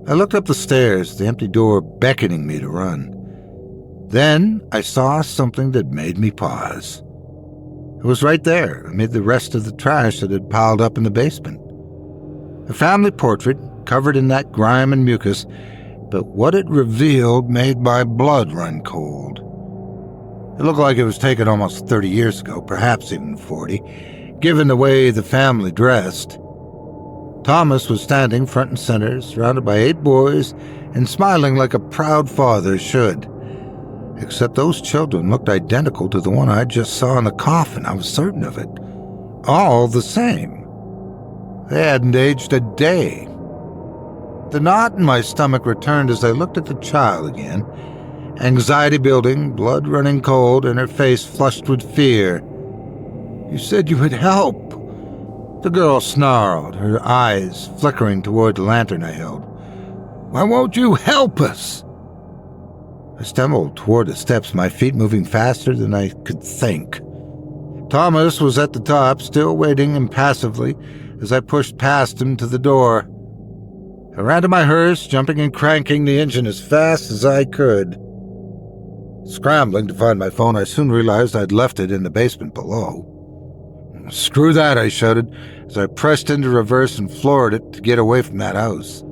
I looked up the stairs, the empty door beckoning me to run. Then I saw something that made me pause. It was right there, amid the rest of the trash that had piled up in the basement. A family portrait, covered in that grime and mucus, but what it revealed made my blood run cold. It looked like it was taken almost 30 years ago, perhaps even 40, given the way the family dressed. Thomas was standing front and center, surrounded by 8 boys, and smiling like a proud father should. Except those children looked identical to the one I just saw in the coffin. I was certain of it. All the same. They hadn't aged a day. The knot in my stomach returned as I looked at the child again, anxiety building, blood running cold, and her face flushed with fear. "You said you would help," the girl snarled, her eyes flickering toward the lantern I held. "Why won't you help us?" I stumbled toward the steps, my feet moving faster than I could think. Thomas was at the top, still waiting impassively as I pushed past him to the door. I ran to my hearse, jumping and cranking the engine as fast as I could. Scrambling to find my phone, I soon realized I'd left it in the basement below. "Screw that," I shouted as I pressed into reverse and floored it to get away from that house.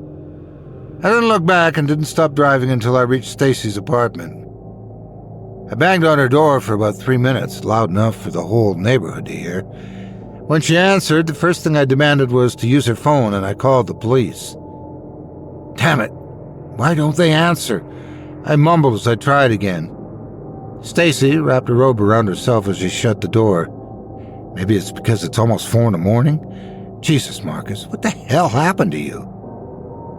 I didn't look back and didn't stop driving until I reached Stacy's apartment. I banged on her door for about 3 minutes, loud enough for the whole neighborhood to hear. When she answered, the first thing I demanded was to use her phone, and I called the police. Damn it! Why don't they answer? I mumbled as I tried again. Stacy wrapped a robe around herself as she shut the door. Maybe it's because it's almost 4 in the morning? Jesus, Marcus, what the hell happened to you?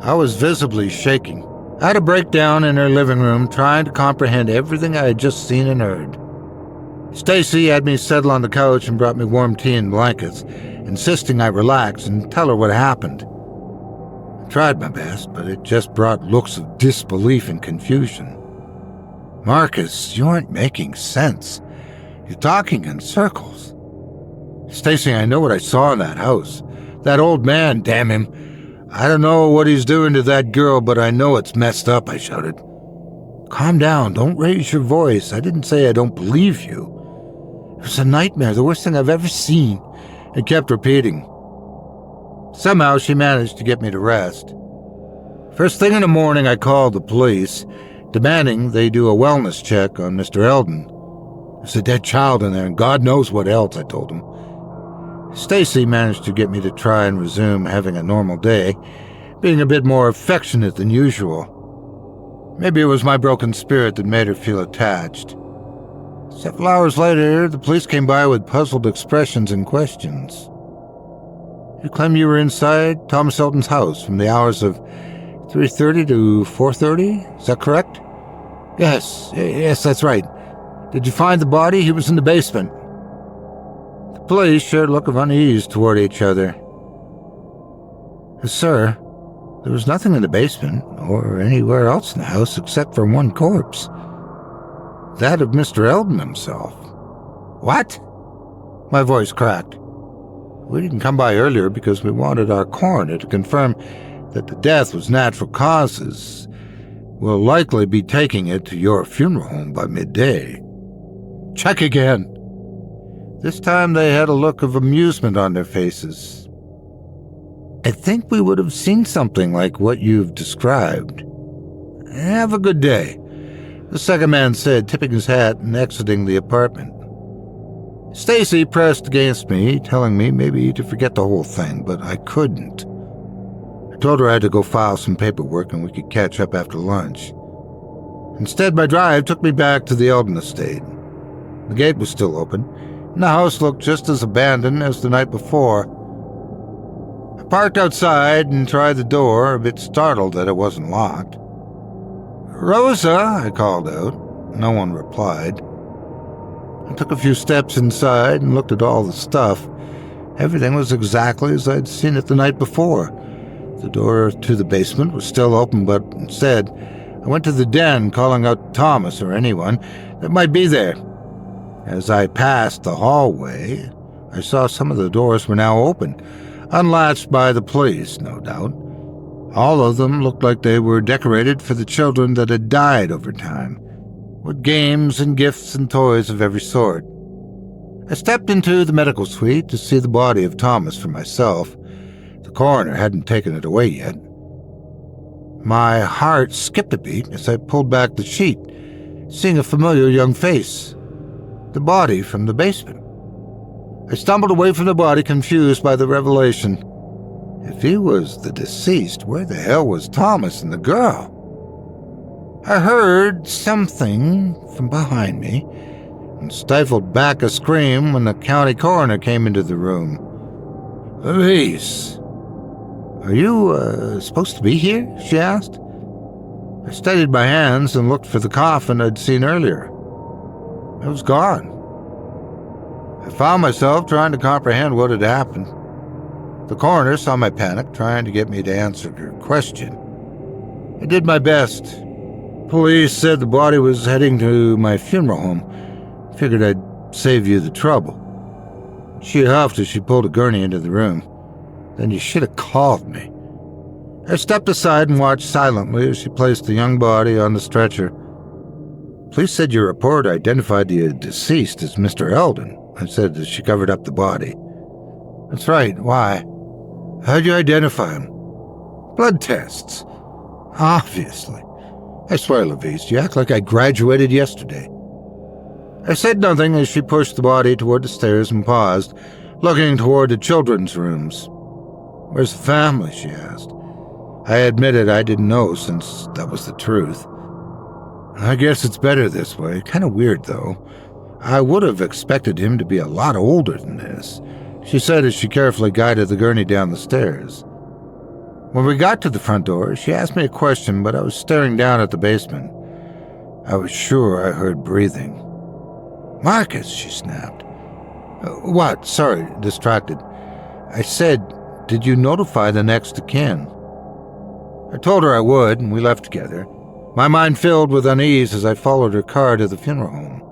I was visibly shaking. I had a breakdown in her living room, trying to comprehend everything I had just seen and heard. Stacy had me settle on the couch and brought me warm tea and blankets, insisting I relax and tell her what happened. I tried my best, but it just brought looks of disbelief and confusion. Marcus, you aren't making sense. You're talking in circles. Stacy, I know what I saw in that house. That old man, damn him. I don't know what he's doing to that girl, but I know it's messed up, I shouted. Calm down, don't raise your voice. I didn't say I don't believe you. It was a nightmare, the worst thing I've ever seen. I kept repeating. Somehow she managed to get me to rest. First thing in the morning, I called the police, demanding they do a wellness check on Mr. Eldon. There's a dead child in there, and God knows what else, I told him. Stacy managed to get me to try and resume having a normal day, being a bit more affectionate than usual. Maybe it was my broken spirit that made her feel attached. Several hours later, the police came by with puzzled expressions and questions. You claim you were inside Thomas Eldon's house from the hours of 3:30 to 4:30? Is that correct? Yes, that's right. Did you find the body? He was in the basement. The police shared a look of unease toward each other. Sir, there was nothing in the basement or anywhere else in the house except for one corpse. That of Mr. Eldon himself. What? My voice cracked. We didn't come by earlier because we wanted our coroner to confirm that the death was natural causes. We'll likely be taking it to your funeral home by midday. Check again. This time they had a look of amusement on their faces. I think we would have seen something like what you've described. Have a good day, the second man said, tipping his hat and exiting the apartment. Stacy pressed against me, telling me maybe to forget the whole thing, but I couldn't. I told her I had to go file some paperwork and we could catch up after lunch. Instead, my drive took me back to the Eldon estate. The gate was still open, and the house looked just as abandoned as the night before. I parked outside and tried the door, a bit startled that it wasn't locked. Rosa, I called out. No one replied. I took a few steps inside and looked at all the stuff. Everything was exactly as I'd seen it the night before. The door to the basement was still open, but instead, I went to the den, calling out Thomas or anyone that might be there. As I passed the hallway, I saw some of the doors were now open, unlatched by the police, no doubt. All of them looked like they were decorated for the children that had died over time, with games and gifts and toys of every sort. I stepped into the medical suite to see the body of Thomas for myself. The coroner hadn't taken it away yet. My heart skipped a beat as I pulled back the sheet, seeing a familiar young face. The body from the basement. I stumbled away from the body, confused by the revelation. If he was the deceased, where the hell was Thomas and the girl? I heard something from behind me and stifled back a scream when the county coroner came into the room. Elise, are you supposed to be here? She asked. I steadied my hands and looked for the coffin I'd seen earlier. It was gone. I found myself trying to comprehend what had happened. The coroner saw my panic, trying to get me to answer her question. I did my best. Police said the body was heading to my funeral home. Figured I'd save you the trouble. She huffed as she pulled a gurney into the room. Then you should have called me. I stepped aside and watched silently as she placed the young body on the stretcher. Police said your report identified the deceased as Mr. Eldon, I said as she covered up the body. That's right, why? How'd you identify him? Blood tests. Obviously. I swear, Lavise, you act like I graduated yesterday. I said nothing as she pushed the body toward the stairs and paused, looking toward the children's rooms. "Where's the family?" she asked. I admitted I didn't know, since that was the truth. "I guess it's better this way. Kind of weird, though. I would have expected him to be a lot older than this," she said as she carefully guided the gurney down the stairs. When we got to the front door, she asked me a question, but I was staring down at the basement. I was sure I heard breathing. "Marcus," she snapped. "What?" Sorry, distracted. I said, "Did you notify the next of kin?" I told her I would, and we left together, my mind filled with unease as I followed her car to the funeral home.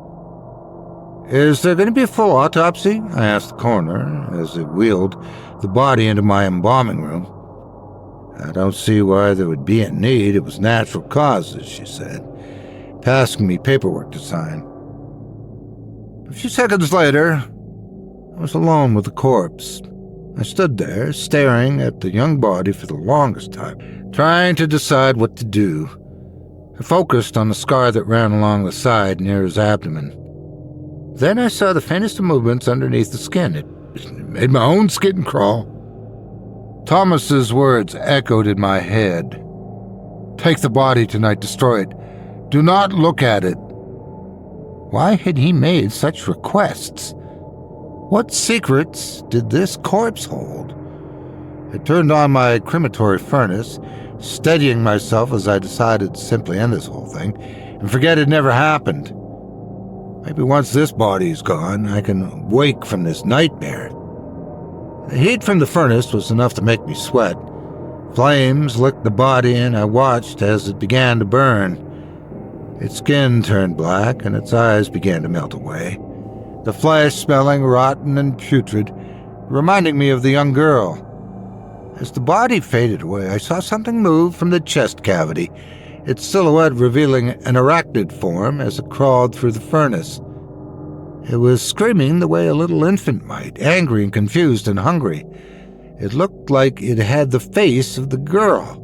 "Is there going to be a full autopsy?" I asked the coroner as it wheeled the body into my embalming room. "I don't see why there would be a need. It was natural causes," she said, passing me paperwork to sign. A few seconds later, I was alone with the corpse. I stood there, staring at the young body for the longest time, trying to decide what to do. I focused on the scar that ran along the side near his abdomen. Then I saw the faintest of movements underneath the skin. It made my own skin crawl. Thomas's words echoed in my head. "Take the body tonight, destroy it. Do not look at it." Why had he made such requests? What secrets did this corpse hold? I turned on my crematory furnace, steadying myself as I decided to simply end this whole thing and forget it never happened. Maybe once this body's gone, I can wake from this nightmare. The heat from the furnace was enough to make me sweat. Flames licked the body, and I watched as it began to burn. Its skin turned black, and its eyes began to melt away, the flesh smelling rotten and putrid, reminding me of the young girl. As the body faded away, I saw something move from the chest cavity, its silhouette revealing an arachnid form as it crawled through the furnace. It was screaming the way a little infant might, angry and confused and hungry. It looked like it had the face of the girl.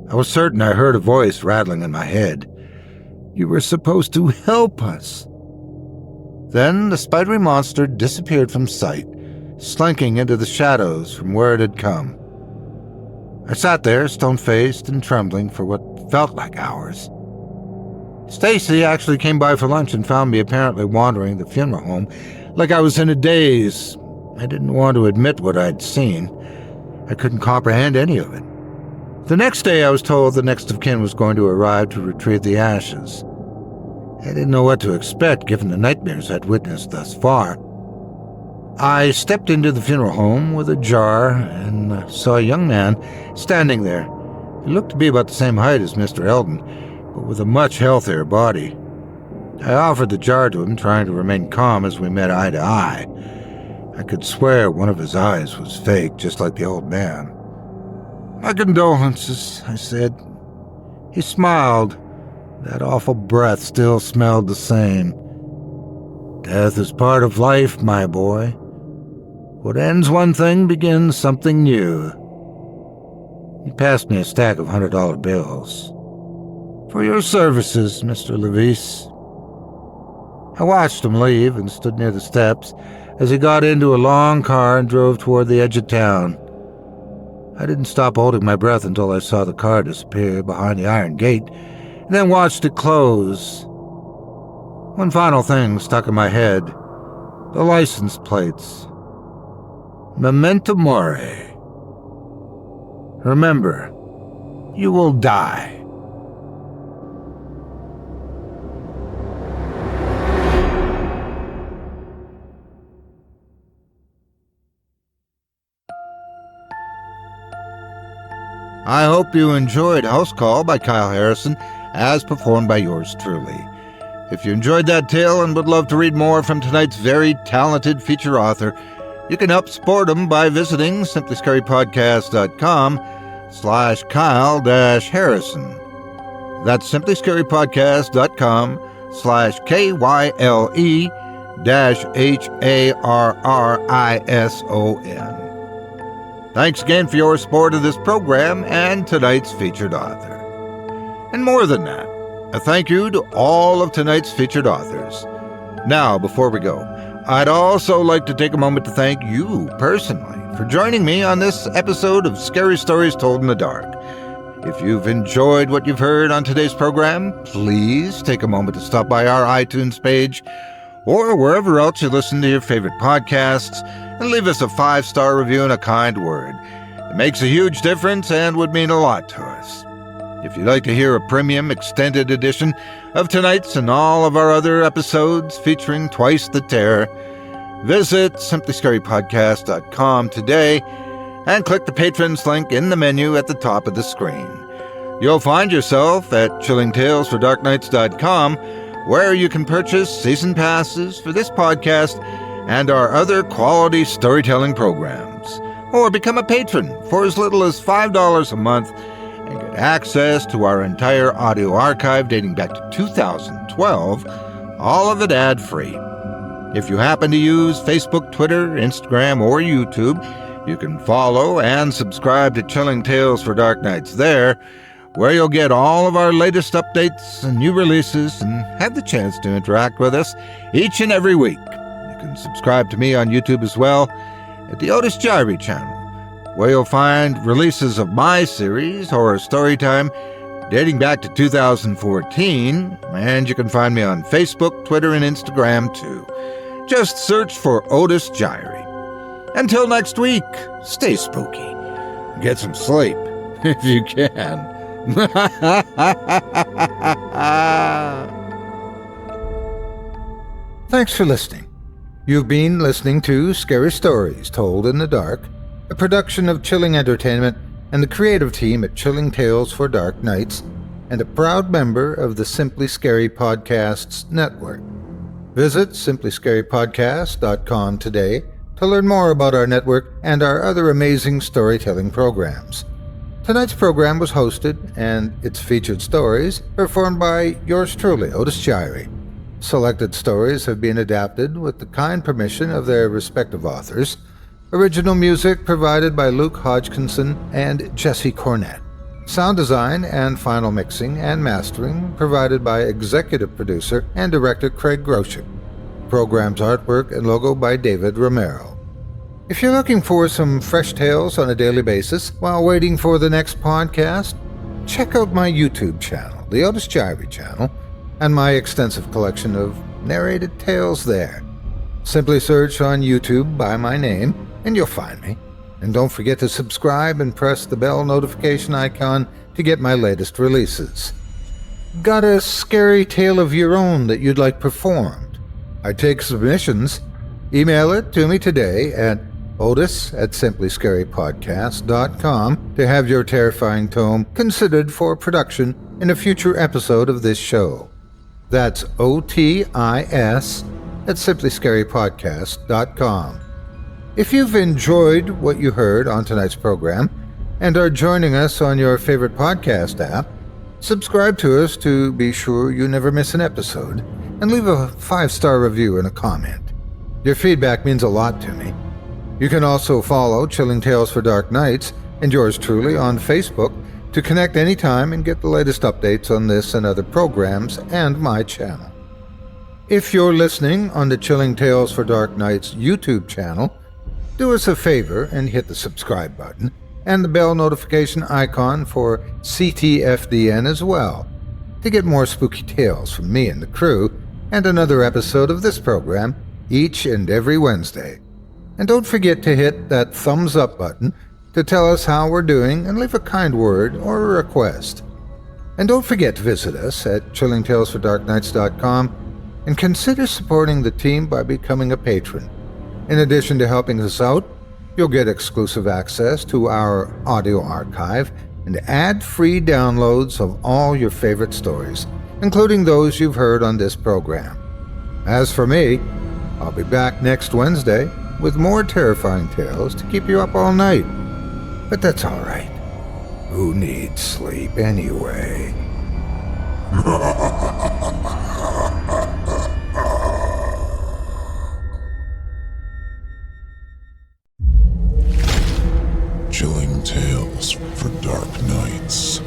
I was certain I heard a voice rattling in my head. "You were supposed to help us." Then the spidery monster disappeared from sight, slinking into the shadows from where it had come. I sat there, stone-faced and trembling for what felt like hours. Stacy actually came by for lunch and found me apparently wandering the funeral home like I was in a daze. I didn't want to admit what I'd seen. I couldn't comprehend any of it. The next day I was told the next of kin was going to arrive to retrieve the ashes. I didn't know what to expect given the nightmares I'd witnessed thus far. I stepped into the funeral home with a jar and saw a young man standing there. He looked to be about the same height as Mr. Eldon, but with a much healthier body. I offered the jar to him, trying to remain calm as we met eye to eye. I could swear one of his eyes was fake, just like the old man. "My condolences," I said. He smiled. That awful breath still smelled the same. "Death is part of life, my boy. What ends one thing begins something new." He passed me a stack of $100 bills. "For your services, Mr. Levis." I watched him leave and stood near the steps as he got into a long car and drove toward the edge of town. I didn't stop holding my breath until I saw the car disappear behind the iron gate, and then watched it close. One final thing stuck in my head: the license plates. Memento mori. Remember, you will die. I hope you enjoyed House Call by Kyle Harrison, as performed by yours truly. If you enjoyed that tale and would love to read more from tonight's very talented feature author, you can help support him by visiting simplyscarypodcast.com/Kyle-Harrison. That's simplyscarypodcast.com/KYLE-HARRISON. Thanks again for your support of this program and tonight's featured author. And more than that, a thank you to all of tonight's featured authors. Now, before we go, I'd also like to take a moment to thank you personally for joining me on this episode of Scary Stories Told in the Dark. If you've enjoyed what you've heard on today's program, please take a moment to stop by our iTunes page or wherever else you listen to your favorite podcasts and leave us a 5-star review and a kind word. It makes a huge difference and would mean a lot to us. If you'd like to hear a premium extended edition of tonight's and all of our other episodes featuring Twice the Terror, visit simplyscarypodcast.com today and click the Patrons link in the menu at the top of the screen. You'll find yourself at chillingtalesfordarknights.com, where you can purchase season passes for this podcast and our other quality storytelling programs, or become a patron for as little as $5 a month and get access to our entire audio archive dating back to 2012, all of it ad-free. If you happen to use Facebook, Twitter, Instagram, or YouTube, you can follow and subscribe to Chilling Tales for Dark Nights there, where you'll get all of our latest updates and new releases and have the chance to interact with us each and every week. You can subscribe to me on YouTube as well at the Otis Jiry channel, where you'll find releases of my series, Horror Storytime, dating back to 2014, and you can find me on Facebook, Twitter, and Instagram too. Just search for Otis Jiry. Until next week, stay spooky. Get some sleep, if you can. Thanks for listening. You've been listening to Scary Stories Told in the Dark, a production of Chilling Entertainment and the creative team at Chilling Tales for Dark Nights, and a proud member of the Simply Scary Podcasts Network. Visit simplyscarypodcast.com today to learn more about our network and our other amazing storytelling programs. Tonight's program was hosted, and its featured stories performed by yours truly, Otis Jiry. Selected stories have been adapted with the kind permission of their respective authors. Original music provided by Luke Hodgkinson and Jesse Cornett. Sound design and final mixing and mastering provided by executive producer and director Craig Groshek. Program's artwork and logo by David Romero. If you're looking for some fresh tales on a daily basis while waiting for the next podcast, check out my YouTube channel, the Otis Jiry channel, and my extensive collection of narrated tales there. Simply search on YouTube by my name, and you'll find me. And don't forget to subscribe and press the bell notification icon to get my latest releases. Got a scary tale of your own that you'd like performed? I take submissions. Email it to me today at otis@simplyscarypodcast.com to have your terrifying tome considered for production in a future episode of this show. That's OTIS@simplyscarypodcast.com. If you've enjoyed what you heard on tonight's program and are joining us on your favorite podcast app, subscribe to us to be sure you never miss an episode, and leave a 5-star review and a comment. Your feedback means a lot to me. You can also follow Chilling Tales for Dark Nights and yours truly on Facebook to connect anytime and get the latest updates on this and other programs and my channel. If you're listening on the Chilling Tales for Dark Nights YouTube channel, do us a favor and hit the subscribe button and the bell notification icon for ctfdn as well to get more spooky tales from me and the crew and another episode of this program each and every Wednesday. And don't forget to hit that thumbs up button to tell us how we're doing and leave a kind word or a request. And don't forget to visit us at chillingtalesfordarknights.com and consider supporting the team by becoming a patron. In addition to helping us out, you'll get exclusive access to our audio archive and ad-free downloads of all your favorite stories, including those you've heard on this program. As for me, I'll be back next Wednesday with more terrifying tales to keep you up all night. But that's all right. Who needs sleep anyway? Chilling Tales for Dark Nights.